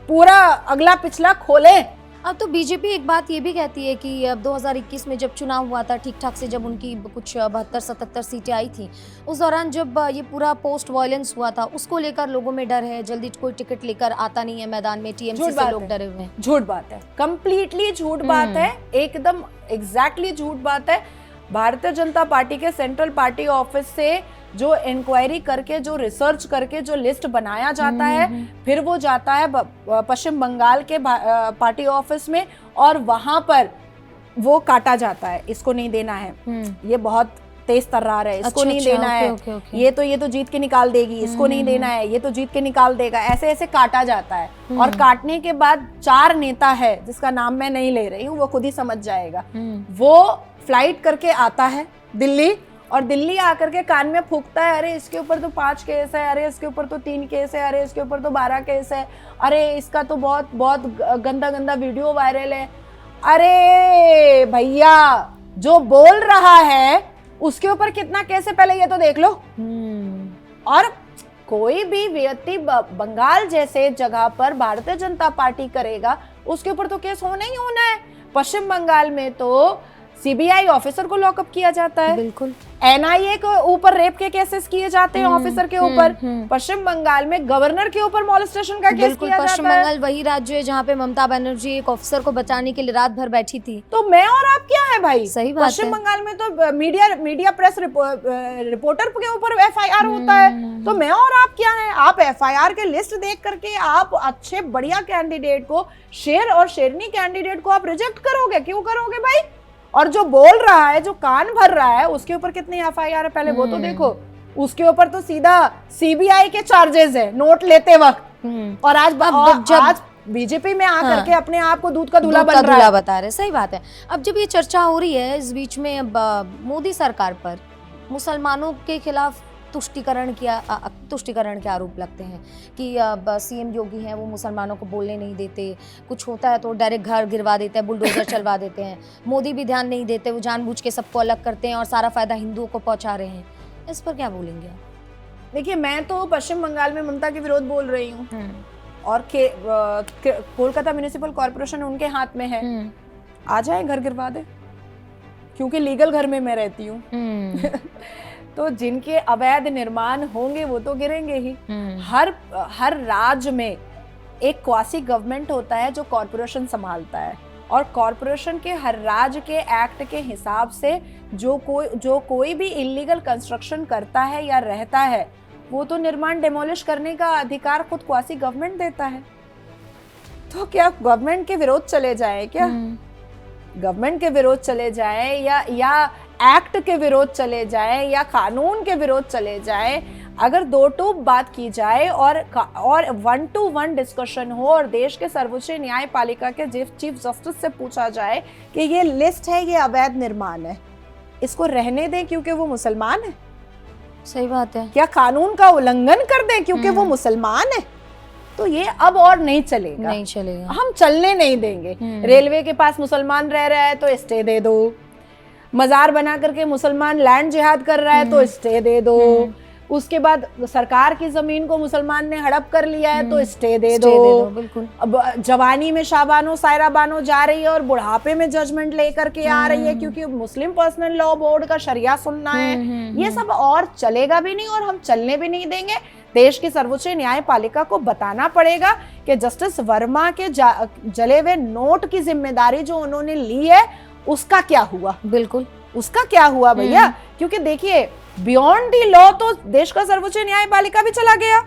पूरा अगला पिछला खोलें। अब तो बीजेपी एक बात ये भी कहती है कि अब 2021 में जब चुनाव हुआ था ठीक ठाक से, जब उनकी कुछ 72-77 सीटें आई थी, उस दौरान जब ये पूरा पोस्ट वायलेंस हुआ था, उसको लेकर लोगों में डर है, जल्दी कोई टिकट लेकर आता नहीं है मैदान में, टीएमसी से लोग डरे हुए हैं। झूठ बात है, कंप्लीटली झूठ बात है, एकदम एग्जैक्टली झूठ बात है। भारतीय जनता पार्टी के सेंट्रल पार्टी ऑफिस से जो इंक्वायरी करके, जो रिसर्च करके जो लिस्ट बनाया जाता है, फिर वो जाता है पश्चिम बंगाल के पार्टी ऑफिस में, और वहां पर वो काटा जाता है, इसको नहीं देना है, ये बहुत तेज तर्रार है, इसको नहीं देना है, ये तो जीत के निकाल देगी, इसको नहीं देना है, ये तो जीत के निकाल देगा, ऐसे ऐसे काटा जाता है। और काटने के बाद 4 नेता है जिसका नाम मैं नहीं ले रही हूँ, वो खुद ही समझ जाएगा, वो फ्लाइट करके आता है दिल्ली, और दिल्ली आकर के कान में फूंकता है, अरे इसके ऊपर तो 5 केस है, अरे इसके ऊपर तो 3 केस है, अरे इसके ऊपर तो 12 केस है, अरे इसका तो बहुत बहुत गंदा गंदा वीडियो वायरल है। अरे भैया, जो बोल रहा है उसके ऊपर कितना केस है पहले ये तो देख लो। और कोई भी व्यक्ति बंगाल जैसे जगह पर भारतीय जनता पार्टी करेगा, उसके ऊपर तो केस होना ही होना है। पश्चिम बंगाल में तो सीबीआई ऑफिसर को लॉकअप किया जाता है, बिल्कुल, एनआईए के ऊपर रेप के केसेस किए जाते हैं ऑफिसर के ऊपर। पश्चिम बंगाल में गवर्नर के ऊपर मॉलेस्टेशन का केस किया जाता है। पश्चिम बंगाल वही राज्य है जहाँ पे ममता बनर्जी एक ऑफिसर को बचाने के लिए रात भर बैठी थी। तो मैं और आप क्या है भाई? सही बात है। पश्चिम बंगाल में तो मीडिया प्रेस रिपोर्टर के ऊपर एफआईआर होता है, तो मैं और आप क्या है? आप एफआईआर के लिस्ट देख करके आप अच्छे बढ़िया कैंडिडेट को, शेर और शेरनी कैंडिडेट को आप रिजेक्ट करोगे? क्यों करोगे भाई? और जो बोल रहा है, जो कान भर रहा है, उसके ऊपर कितनी एफआईआर है पहले वो तो देखो। उसके ऊपर तो सीधा सीबीआई के चार्जेस है नोट लेते वक्त। और आज बीजेपी में आकर के अपने आप को दूध का दूल्हा बता रहे। सही बात है। अब जब ये चर्चा हो रही है, इस बीच में अब मोदी सरकार पर मुसलमानों के खिलाफ तुष्टीकरण के आरोप लगते हैं कि अब सीएम योगी हैं वो मुसलमानों को बोलने नहीं देते, कुछ होता है तो डायरेक्ट घर गिरवा देते हैं, बुलडोजर चलवा देते हैं। मोदी भी ध्यान नहीं देते, वो जानबूझ के सबको अलग करते हैं और सारा फायदा हिंदुओं को पहुंचा रहे हैं। इस पर क्या बोलेंगे आप? देखिए, मैं तो पश्चिम बंगाल में ममता के विरोध बोल रही हूँ और कोलकाता म्युनिसिपल कॉर्पोरेशन उनके हाथ में है। आ जाए घर गिरवा दे, क्योंकि लीगल घर में मैं रहती हूँ। तो जिनके अवैध निर्माण होंगे वो तो गिरेंगे ही। हर राज्य में एक क्वासी गवर्नमेंट होता है जो कॉर्पोरेशन संभालता है, और कॉर्पोरेशन के हर राज्य के एक्ट के हिसाब से जो कोई भी इलीगल कंस्ट्रक्शन करता है या रहता है, वो तो निर्माण डिमोलिश करने का अधिकार खुद क्वासी गवर्नमेंट देता है। तो क्या गवर्नमेंट के विरोध चले जाए? क्या गवर्नमेंट के विरोध चले जाए या एक्ट के विरोध चले जाए या कानून के विरोध चले जाए, अगर दो टूक बात की जाए और 1-to-1 डिस्कशन हो और देश के सर्वोच्च न्यायपालिका के चीफ जस्टिस से पूछा जाए कि ये लिस्ट है, ये अवैध निर्माण है, इसको रहने दें क्योंकि वो मुसलमान है। सही बात है। क्या कानून का उल्लंघन कर दें क्योंकि वो मुसलमान है? तो ये अब और नहीं चलेगा, नहीं चलेगा, हम चलने नहीं देंगे। रेलवे के पास मुसलमान रह रहा है तो स्टे दे दो, मजार बना करके मुसलमान लैंड जिहाद कर रहा है तो स्टे दे दो, उसके बाद सरकार की जमीन को मुसलमान ने हड़प कर लिया है तो स्टे दे दो। बिल्कुल। अब जवानी में शाबानो सायरा बानो जा रही है और बुढ़ापे में जजमेंट लेकर के आ रही है क्योंकि मुस्लिम पर्सनल लॉ बोर्ड का शरिया सुनना है। ये सब और चलेगा भी नहीं और हम चलने भी नहीं देंगे। देश की सर्वोच्च न्यायपालिका को बताना पड़ेगा कि जस्टिस वर्मा के जले हुए नोट की जिम्मेदारी जो उन्होंने ली है उसका क्या हुआ। बिल्कुल, उसका क्या हुआ भैया, क्योंकि देखिए बियॉन्ड दी लॉ तो देश का सर्वोच्च न्यायपालिका भी चला गया।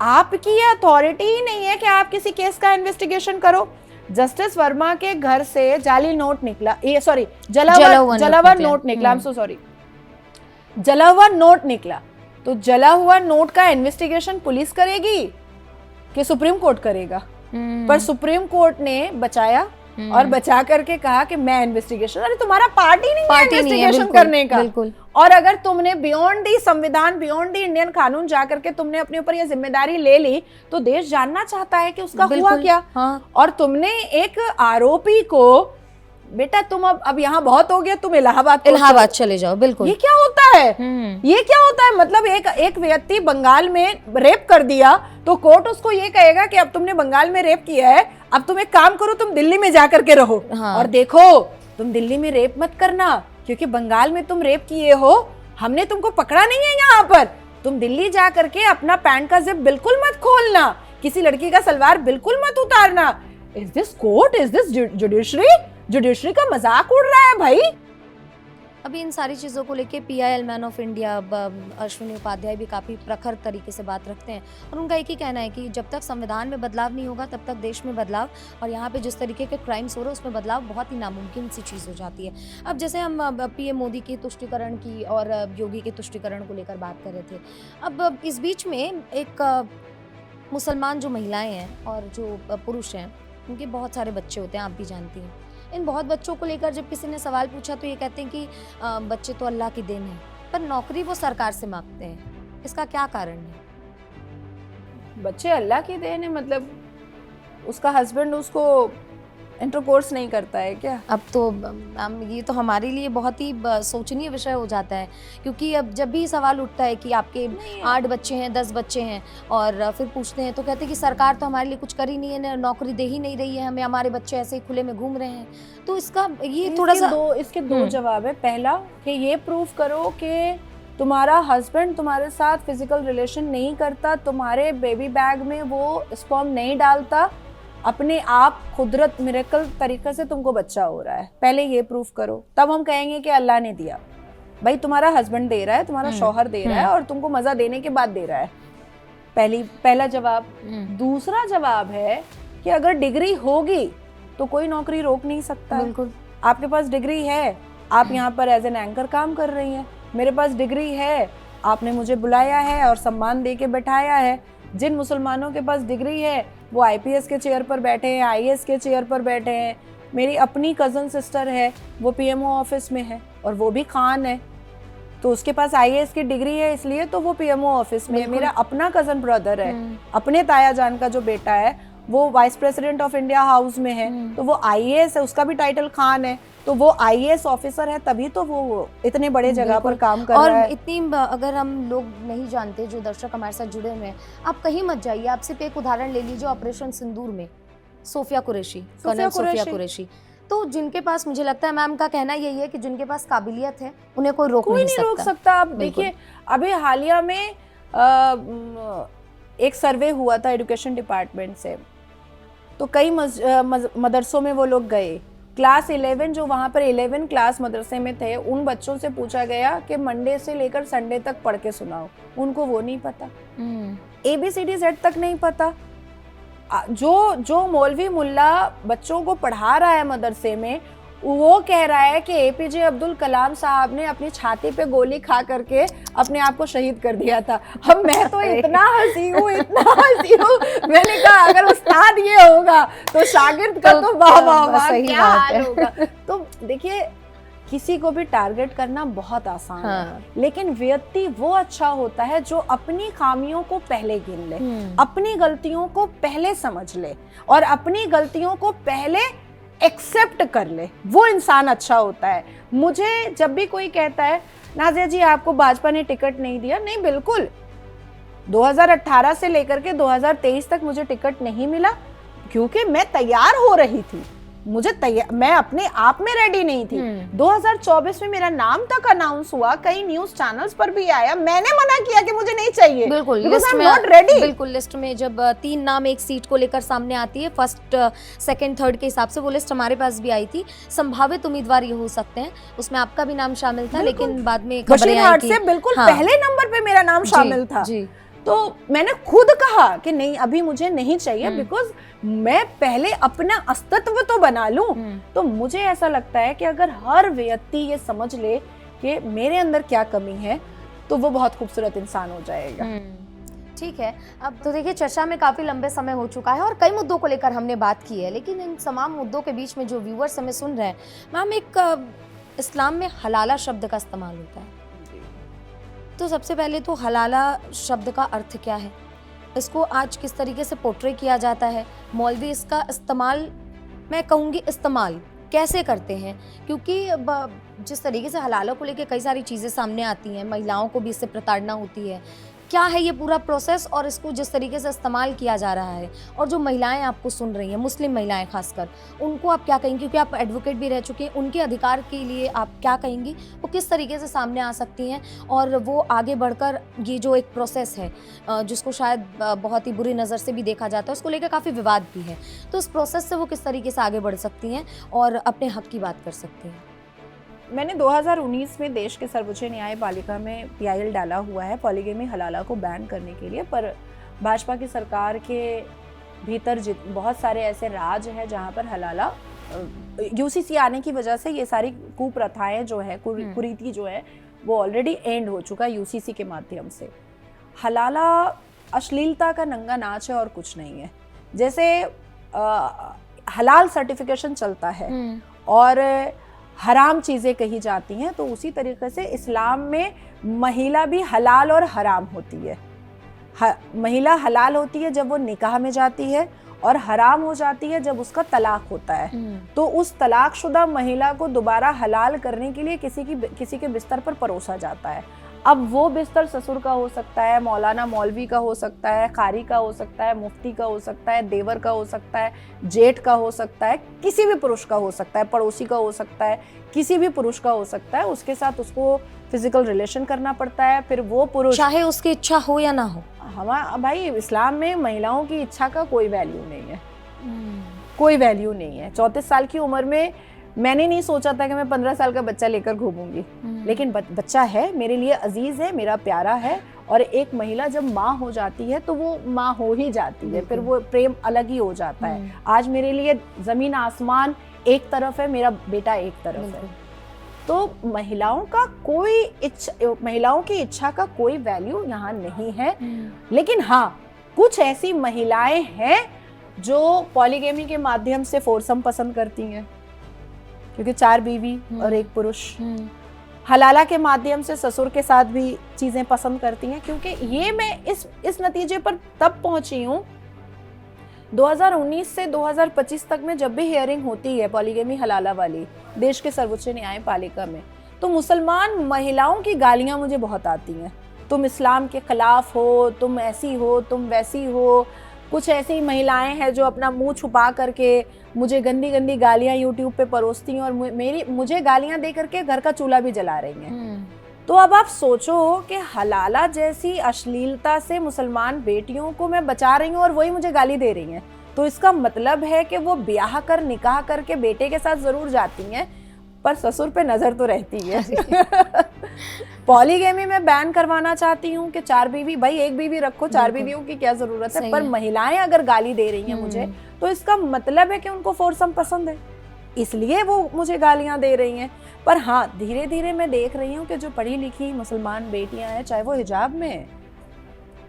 आपकी अथॉरिटी ही नहीं है कि आप किसी केस का इन्वेस्टिगेशन करो। जस्टिस वर्मा के घर से जाली नोट निकला, जला हुआ नोट निकला, जला हुआ नोट निकला, तो जला हुआ नोट का इन्वेस्टिगेशन पुलिस करेगी कि सुप्रीम कोर्ट करेगा? पर सुप्रीम कोर्ट ने बचाया और बचा करके कहा कि मैं इन्वेस्टिगेशन, अरे तुम्हारा पार्टी नहीं है इन्वेस्टिगेशन करने का। और अगर तुमने बियॉन्ड दी संविधान, बियॉन्ड दी इंडियन कानून जाकर के तुमने अपने ऊपर ये जिम्मेदारी ले ली, तो देश जानना चाहता है कि उसका हुआ क्या। और तुमने एक आरोपी को, बेटा तुम अब यहाँ बहुत हो गया, तुम इलाहाबाद चले जाओ। बिल्कुल, ये क्या होता है? ये क्या होता है? मतलब एक व्यक्ति बंगाल में रेप कर दिया तो कोर्ट उसको ये कहेगा कि अब तुमने बंगाल में रेप किया है, अब तुम एक काम करो, तुम दिल्ली में जाकर के रहो। और देखो, तुम दिल्ली में रेप मत करना क्योंकि बंगाल में तुम रेप किए हो, हमने तुमको पकड़ा नहीं है यहाँ पर। तुम दिल्ली जा करके अपना पैंट का जिप बिल्कुल मत खोलना, किसी लड़की का सलवार बिल्कुल मत उतारना। Is this court? Is this judiciary का मजाक उड़ रहा है भाई। अभी इन सारी चीज़ों को लेके PIL man of India Ashwini Upadhyay भी काफ़ी प्रखर तरीके से बात रखते हैं और उनका एक ही कहना है कि जब तक संविधान में बदलाव नहीं होगा तब तक देश में बदलाव, और यहाँ पे जिस तरीके के क्राइम्स हो रहे हैं उसमें बदलाव बहुत ही नामुमकिन सी चीज़ हो जाती है। अब जैसे हम PM मोदी की तुष्टीकरण की और योगी के तुष्टीकरण को लेकर बात कर रहे थे, अब इस बीच में एक मुसलमान जो महिलाएँ हैं और जो पुरुष हैं, उनके बहुत सारे बच्चे होते हैं, आप भी जानती हैं। इन बहुत बच्चों को लेकर जब किसी ने सवाल पूछा तो ये कहते हैं कि बच्चे तो अल्लाह की देन है, पर नौकरी वो सरकार से मांगते हैं। इसका क्या कारण है? बच्चे अल्लाह की देन है मतलब उसका हस्बैंड उसको इंटरकोर्स नहीं करता है क्या? अब तो ये तो हमारे लिए बहुत ही सोचनीय विषय हो जाता है, क्योंकि अब जब भी सवाल उठता है कि आपके 8 बच्चे हैं, 10 बच्चे हैं, और फिर पूछते हैं तो कहते हैं कि सरकार तो हमारे लिए कुछ कर ही नहीं है, नौकरी दे ही नहीं रही है हमें, हमारे बच्चे ऐसे ही खुले में घूम रहे हैं। तो इसका ये थोड़ा सा इसके दो जवाब है। पहला कि ये प्रूफ करो कि तुम्हारा हस्बैंड तुम्हारे साथ फिजिकल रिलेशन नहीं करता, तुम्हारे बेबी बैग में वो स्पर्म नहीं डालता, अपने आप कुदरत मिरेकल तरीके से तुमको बच्चा हो रहा है। पहले ये प्रूफ करो, तब हम कहेंगे कि अल्लाह ने दिया। भाई तुम्हारा हस्बैंड दे रहा है, तुम्हारा शौहर दे रहा है और तुमको मजा देने के बाद दे रहा है। पहला जवाब। दूसरा जवाब है कि अगर डिग्री होगी तो कोई नौकरी रोक नहीं सकता। बिल्कुल, आपके पास डिग्री है, आप यहाँ पर एज एन एंकर काम कर रही हैं, मेरे पास डिग्री है, आपने मुझे बुलाया है और सम्मान दे के बैठाया है। जिन मुसलमानों के पास डिग्री है वो IPS के चेयर पर बैठे हैं, IAS के चेयर पर बैठे हैं। मेरी अपनी कज़न सिस्टर है, वो PMO ऑफिस में है और वो भी खान है। तो उसके पास आईएएस की डिग्री है इसलिए तो वो पीएमओ ऑफिस में है। मेरा अपना कजन ब्रदर है, अपने ताया जान का जो बेटा है वो vice president of India house में है, तो वो आईएएस है, उसका भी टाइटल खान है, तो वो आईएएस ऑफिसर है, तभी तो वो इतने बड़े जगह पर काम कर रहा है। और इतनी अगर हम लोग नहीं जानते, जो दर्शक हमारे साथ जुड़े हुए हैं, आप कहीं मत जाइए, आप सिर्फ एक उदाहरण ले लीजिए ऑपरेशन सिंदूर में सोफिया कुरैशी, कर्नल सोफिया कुरैशी। तो जिनके पास, मुझे लगता है मैम का कहना यही है कि जिनके पास काबिलियत है उन्हें कोई रोक नहीं सकता। आप देखिए अभी हालिया में एक सर्वे हुआ था एजुकेशन डिपार्टमेंट से, तो कई मदरसों में वो लोग गए, क्लास 11 जो वहाँ पर 11 क्लास मदरसे में थे, उन बच्चों से पूछा गया कि मंडे से लेकर संडे तक पढ़ के सुनाओ, उनको वो नहीं पता, ABCD Z तक नहीं पता। जो मौलवी मुल्ला बच्चों को पढ़ा रहा है मदरसे में, वो कह रहा है कि APJ अब्दुल कलाम साहब ने अपनी छाती पे गोली खा करके अपने आप को शहीद कर दिया था। अब मैं तो इतना हंसी हूँ, मैंने कहा अगर उस्ताद ये होगा तो शागिर्द का तो वाह वाह वाह क्या हाल होगा। तो देखिए किसी को भी टारगेट करना बहुत आसान है, लेकिन व्यक्ति वो अच्छा होता है जो अपनी खामियों को पहले गिन ले, अपनी गलतियों को पहले समझ ले और अपनी गलतियों को पहले एक्सेप्ट कर ले, वो इंसान अच्छा होता है। मुझे जब भी कोई कहता है नाज़िया जी आपको भाजपा ने टिकट नहीं दिया, नहीं, बिल्कुल 2018 से लेकर के 2023 तक मुझे टिकट नहीं मिला क्योंकि मैं तैयार हो रही थी, मैं अपने आप में रेडी नहीं थी। 2024 में मेरा नाम तक अनाउंस हुआ, कई न्यूज चैनल्स पर भी आया, मैंने मना किया कि मुझे नहीं चाहिए, बिल्कुल लिस्ट में जब 3 नाम एक सीट को लेकर सामने आती है, फर्स्ट सेकंड थर्ड के हिसाब से वो लिस्ट हमारे पास भी आई थी, संभावित उम्मीदवार ये हो सकते हैं, उसमें आपका भी नाम शामिल था, लेकिन बाद में खबरें आई कि बिल्कुल पहले नंबर पे मेरा नाम शामिल था। तो मैंने खुद कहा कि नहीं अभी मुझे नहीं चाहिए, बिकॉज मैं पहले अपना अस्तित्व तो बना लूं। तो मुझे ऐसा लगता है कि अगर हर व्यक्ति ये समझ ले कि मेरे अंदर क्या कमी है तो वो बहुत खूबसूरत इंसान हो जाएगा। ठीक है, अब तो देखिए चर्चा में काफ़ी लंबे समय हो चुका है और कई मुद्दों को लेकर हमने बात की है, लेकिन इन तमाम मुद्दों के बीच में जो व्यूअर्स हमें सुन रहे हैं, मैम एक इस्लाम में हलाला शब्द का इस्तेमाल होता है, तो सबसे पहले तो हलाला शब्द का अर्थ क्या है, इसको आज किस तरीके से पोर्ट्रे किया जाता है, मौलवी इसका इस्तेमाल, मैं कहूँगी इस्तेमाल कैसे करते हैं, क्योंकि जिस तरीके से हलाला को लेके कई सारी चीज़ें सामने आती हैं, महिलाओं को भी इससे प्रताड़ना होती है, क्या है ये पूरा प्रोसेस और इसको जिस तरीके से इस्तेमाल किया जा रहा है, और जो महिलाएं आपको सुन रही हैं, मुस्लिम महिलाएं खासकर, उनको आप क्या कहेंगी, क्योंकि आप एडवोकेट भी रह चुके हैं, उनके अधिकार के लिए आप क्या कहेंगी, वो किस तरीके से सामने आ सकती हैं और वो आगे बढ़कर ये जो एक प्रोसेस है जिसको शायद बहुत ही बुरी नज़र से भी देखा जाता है, उसको लेकर काफ़ी विवाद भी है, तो इस प्रोसेस से वो किस तरीके से आगे बढ़ सकती हैं और अपने हक की बात कर सकती हैं? मैंने 2019 में देश के सर्वोच्च न्यायपालिका में PIL डाला हुआ है पॉलीगेमी हलाला को बैन करने के लिए, पर भाजपा की सरकार के भीतर बहुत सारे ऐसे राज्य हैं जहां पर हलाला UCC आने की वजह से ये सारी कुप्रथाएं जो है, कुरीति जो है, वो ऑलरेडी एंड हो चुका है UCC के माध्यम से। हलाला अश्लीलता का नंगा नाच है और कुछ नहीं है। जैसे हलाल सर्टिफिकेशन चलता है और हराम चीज़ें कही जाती हैं, तो उसी तरीके से इस्लाम में महिला भी हलाल और हराम होती है। महिला हलाल होती है जब वो निकाह में जाती है और हराम हो जाती है जब उसका तलाक होता है। तो उस तलाकशुदा महिला को दोबारा हलाल करने के लिए किसी के बिस्तर पर परोसा जाता है। अब वो बिस्तर ससुर का हो सकता है, मौलाना मौलवी का हो सकता है, कारी का हो सकता है, मुफ्ती का हो सकता है, देवर का हो सकता है, जेठ का हो सकता है, किसी भी पुरुष का हो सकता है, पड़ोसी का हो सकता है, किसी भी पुरुष का हो सकता है। उसके साथ उसको फिजिकल रिलेशन करना पड़ता है, फिर वो पुरुष चाहे उसकी इच्छा हो या ना हो। भाई इस्लाम में महिलाओं की इच्छा का कोई वैल्यू नहीं है, कोई वैल्यू नहीं है। 34 साल की उम्र में मैंने नहीं सोचा था कि मैं 15 साल का बच्चा लेकर घूमूंगी, लेकिन बच्चा है, मेरे लिए अजीज है, मेरा प्यारा है। और एक महिला जब माँ हो जाती है तो वो माँ हो ही जाती है, फिर वो प्रेम अलग ही हो जाता है। आज मेरे लिए जमीन आसमान एक तरफ है, मेरा बेटा एक तरफ है। तो महिलाओं की इच्छा का कोई वैल्यू यहाँ नहीं है। लेकिन हाँ, कुछ ऐसी महिलाएं हैं जो पॉलीगेमी के माध्यम से फोरसम पसंद करती हैं, क्योंकि 4 बीवी और 1 पुरुष। हलाला के माध्यम से ससुर के साथ भी चीजें पसंद करती हैं, क्योंकि ये मैं इस नतीजे पर तब पहुंची हूँ 2019 से 2025 तक में जब भी हियरिंग होती है पॉलीगेमी हलाला वाली देश के सर्वोच्च न्यायपालिका में, तो मुसलमान महिलाओं की गालियां मुझे बहुत आती हैं। तुम इस्लाम के खिलाफ हो, तुम ऐसी हो, तुम वैसी हो। कुछ ऐसी महिलाएं हैं जो अपना मुंह छुपा करके मुझे गंदी गंदी गालियां यूट्यूब पे परोसती हैं और मुझे गालियां दे करके घर का चूल्हा भी जला रही हैं। तो अब आप सोचो कि हलाला जैसी अश्लीलता से मुसलमान बेटियों को मैं बचा रही हूँ और वही मुझे गाली दे रही हैं। तो इसका मतलब है कि वो ब्याह कर निकाह करके बेटे के साथ जरूर जाती हैं, पर ससुर पे नजर तो रहती है। पॉलीगेमी में बैन करवाना चाहती हूँ कि 4 बीवी, भाई एक बीवी रखो, 4 बीवियों की क्या जरूरत है। पर महिलाएं अगर गाली दे रही हैं मुझे, तो इसका मतलब है कि उनको फोरसम पसंद है, इसलिए वो मुझे गालियां दे रही हैं। पर हाँ, धीरे धीरे मैं देख रही हूँ कि जो पढ़ी लिखी मुसलमान बेटियां हैं, चाहे वो हिजाब में है,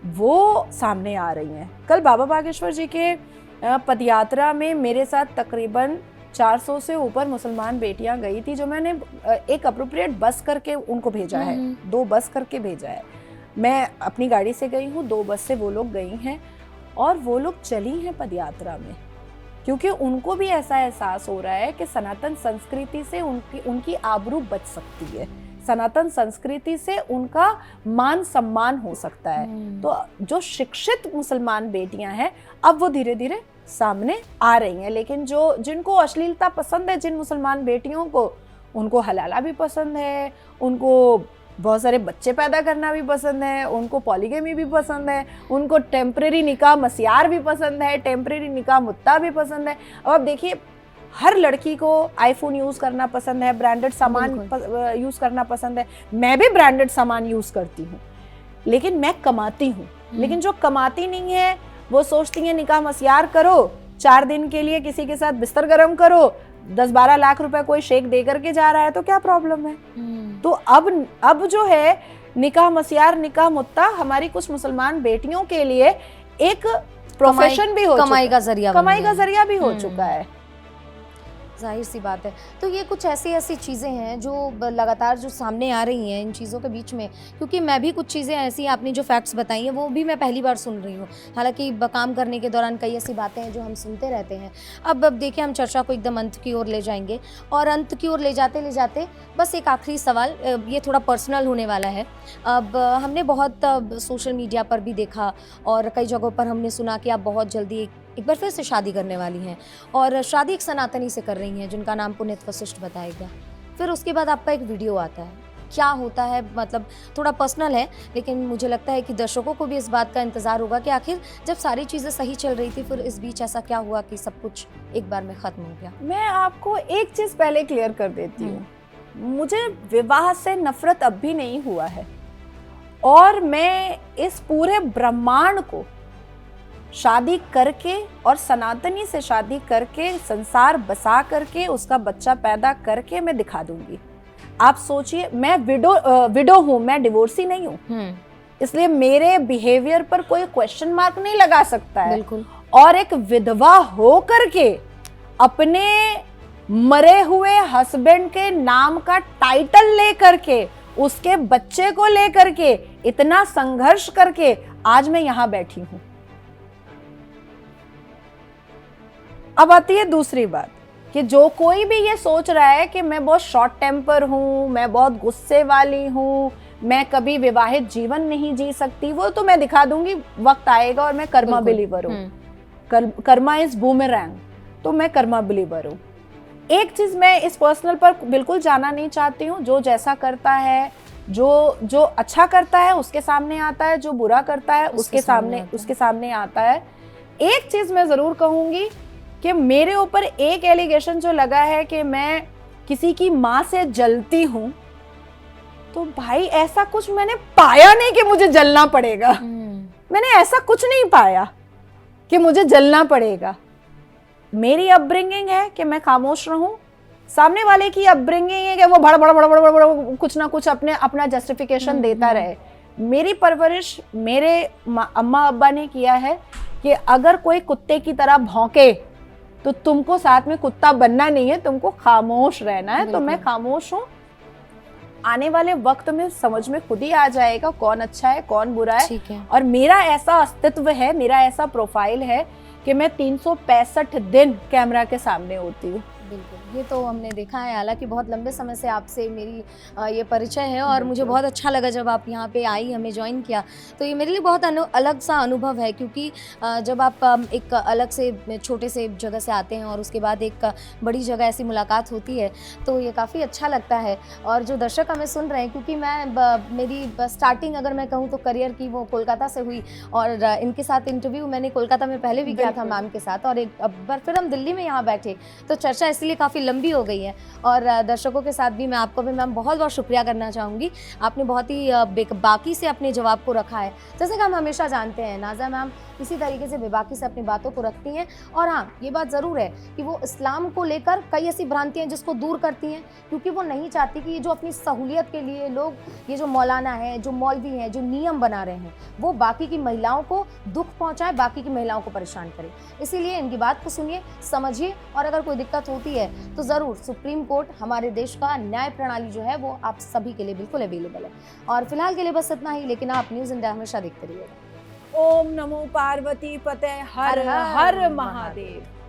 वो सामने आ रही हैं। कल बाबा बागेश्वर जी के पदयात्रा में मेरे साथ तकरीबन 400 से ऊपर मुसलमान बेटियां गई थी, जो मैंने एक अप्रोप्रिएट बस करके उनको भेजा है, 2 बस करके भेजा है। मैं अपनी गाड़ी से गई हूँ, 2 बस से वो लोग गई हैं और वो लोग चली हैं पदयात्रा में, क्योंकि उनको भी ऐसा एहसास हो रहा है कि सनातन संस्कृति से उनकी आबरू बच सकती है, सनातन संस्कृति से उनका मान सम्मान हो सकता है। तो जो शिक्षित मुसलमान बेटियां हैं, अब वो धीरे धीरे सामने आ रही हैं। लेकिन जिनको अश्लीलता पसंद है, जिन मुसलमान बेटियों को, उनको हलाला भी पसंद है, उनको बहुत सारे बच्चे पैदा करना भी पसंद है, उनको पॉलीगेमी भी पसंद है, उनको टेम्परेरी निकाह मसियार भी पसंद है, टेम्परेरी निकाह मुत्ता भी पसंद है। और अब देखिए, हर लड़की को आईफोन यूज करना पसंद है, ब्रांडेड सामान यूज करना पसंद है। मैं भी ब्रांडेड सामान यूज करती हूँ, लेकिन मैं कमाती हूँ। लेकिन जो कमाती नहीं है, वो सोचती है निकाह मसियार करो, 4 दिन के लिए किसी के साथ बिस्तर गर्म करो, 10-12 लाख रुपए कोई शेख दे करके जा रहा है, तो क्या प्रॉब्लम है। तो अब जो है निकाह मसियार, निकाह मुत्ता हमारी कुछ मुसलमान बेटियों के लिए एक प्रोफेशन भी हो चुका है, कमाई का जरिया भी हो चुका है। जाहिर सी बात है। तो ये कुछ ऐसी चीज़ें हैं जो लगातार जो सामने आ रही हैं इन चीज़ों के बीच में, क्योंकि मैं भी कुछ चीज़ें ऐसी, आपने जो फैक्ट्स बताई हैं वो भी मैं पहली बार सुन रही हूँ। हालांकि काम करने के दौरान कई ऐसी बातें हैं जो हम सुनते रहते हैं। अब देखिए, हम चर्चा को एकदम अंत की ओर ले जाएंगे, और अंत की ओर ले जाते बस एक आखिरी सवाल, ये थोड़ा पर्सनल होने वाला है। अब हमने बहुत सोशल मीडिया पर भी देखा और कई जगहों पर हमने सुना कि आप बहुत जल्दी एक बार फिर से शादी करने वाली हैं, और शादी एक सनातनी से कर रही हैं जिनका नाम पुनीत वशिष्ठ बताया गया। फिर उसके बाद आपका एक वीडियो आता है, क्या होता है, मतलब थोड़ा पर्सनल है, लेकिन मुझे लगता है कि दर्शकों को भी इस बात का इंतज़ार होगा कि आखिर जब सारी चीज़ें सही चल रही थी, फिर इस बीच ऐसा क्या हुआ कि सब कुछ एक बार में ख़त्म हो गया। मैं आपको एक चीज़ पहले क्लियर कर देती हूँ, मुझे विवाह से नफरत अब भी नहीं हुआ है, और मैं इस पूरे ब्रह्मांड को शादी करके और सनातनी से शादी करके, संसार बसा करके, उसका बच्चा पैदा करके मैं दिखा दूंगी। आप सोचिए, मैं विडो हूं, मैं डिवोर्सी नहीं हूं, इसलिए मेरे बिहेवियर पर कोई क्वेश्चन मार्क नहीं लगा सकता है। बिल्कुल। और एक विधवा हो करके अपने मरे हुए हस्बैंड के नाम का टाइटल लेकर के, उसके बच्चे को लेकर के इतना संघर्ष करके आज मैं यहां बैठी हूं। अब आती है दूसरी बात कि जो कोई भी ये सोच रहा है कि मैं बहुत शॉर्ट टेम्पर हूँ, मैं बहुत गुस्से वाली हूँ, मैं कभी विवाहित जीवन नहीं जी सकती, वो तो मैं दिखा दूंगी, वक्त आएगा। और मैं कर्मा बिलीवर हूँ, कर्मा इज बूमेरैंग, तो मैं कर्मा बिलीवर हूँ। एक चीज मैं इस पर्सनल पर बिल्कुल जाना नहीं चाहती हूँ, जो जैसा करता है, जो अच्छा करता है उसके सामने आता है, जो बुरा करता है उसके सामने आता है। एक चीज मैं जरूर कहूंगी कि मेरे ऊपर एक एलिगेशन जो लगा है कि मैं किसी की माँ से जलती हूं, तो भाई ऐसा कुछ मैंने पाया नहीं कि मुझे जलना पड़ेगा। मैंने ऐसा कुछ नहीं पाया कि मुझे जलना पड़ेगा। मेरी अपब्रिंगिंग है कि मैं खामोश रहूं, सामने वाले की अपब्रिंगिंग है कि वो बड़ा कुछ ना कुछ अपना जस्टिफिकेशन देता रहे। मेरी परवरिश मेरे अम्मा अब्बा ने किया है कि अगर कोई कुत्ते की तरह भौंके तो तुमको साथ में कुत्ता बनना नहीं है, तुमको खामोश रहना है। तो मैं खामोश हूँ, आने वाले वक्त में समझ में खुद ही आ जाएगा कौन अच्छा है कौन बुरा है। ठीक है। और मेरा ऐसा अस्तित्व है, मेरा ऐसा प्रोफाइल है कि मैं 365 दिन कैमरा के सामने होती हूँ। बिल्कुल, ये तो हमने देखा है। हालांकि बहुत लंबे समय से आपसे मेरी ये परिचय है और मुझे बहुत अच्छा लगा जब आप यहाँ पे आई, हमें ज्वाइन किया। तो ये मेरे लिए बहुत अलग सा अनुभव है, क्योंकि जब आप एक अलग से छोटे से जगह से आते हैं और उसके बाद एक बड़ी जगह ऐसी मुलाकात होती है, तो ये काफ़ी अच्छा लगता है। और जो दर्शक हमें सुन रहे हैं, क्योंकि मेरी स्टार्टिंग अगर मैं कहूँ तो करियर की वो कोलकाता से हुई, और इनके साथ इंटरव्यू मैंने कोलकाता में पहले भी किया था मैम के साथ, और एक बार फिर हम दिल्ली में यहाँ बैठे, तो चर्चा इसलिए काफ़ी लंबी हो गई है। और दर्शकों के साथ भी मैं आपको भी मैम बहुत बहुत शुक्रिया करना चाहूँगी। आपने बहुत ही बाकी से अपने जवाब को रखा है। जैसे कि हम हमेशा जानते हैं, नाज़ा मैम इसी तरीके से बेबाकी से अपनी बातों को रखती हैं। और हाँ, ये बात ज़रूर है कि वो इस्लाम को लेकर कई ऐसी भ्रांतियाँ जिसको दूर करती हैं, क्योंकि वो नहीं चाहती कि ये जो अपनी सहूलियत के लिए लोग, ये जो मौलाना है, जो मौलवी हैं, जो नियम बना रहे हैं, वो बाकी की महिलाओं को दुख पहुँचाए, बाकी की महिलाओं को परेशान करें। इसीलिए इनकी बात को सुनिए, समझिए, और अगर कोई दिक्कत होती है तो ज़रूर सुप्रीम कोर्ट, हमारे देश का न्याय प्रणाली जो है वो आप सभी के लिए बिल्कुल अवेलेबल है। और फिलहाल के लिए बस इतना ही, लेकिन आप न्यूज़ इंडिया हमेशा देखते रहिएगा। ओम नमो पार्वती पते हर हर महादेव।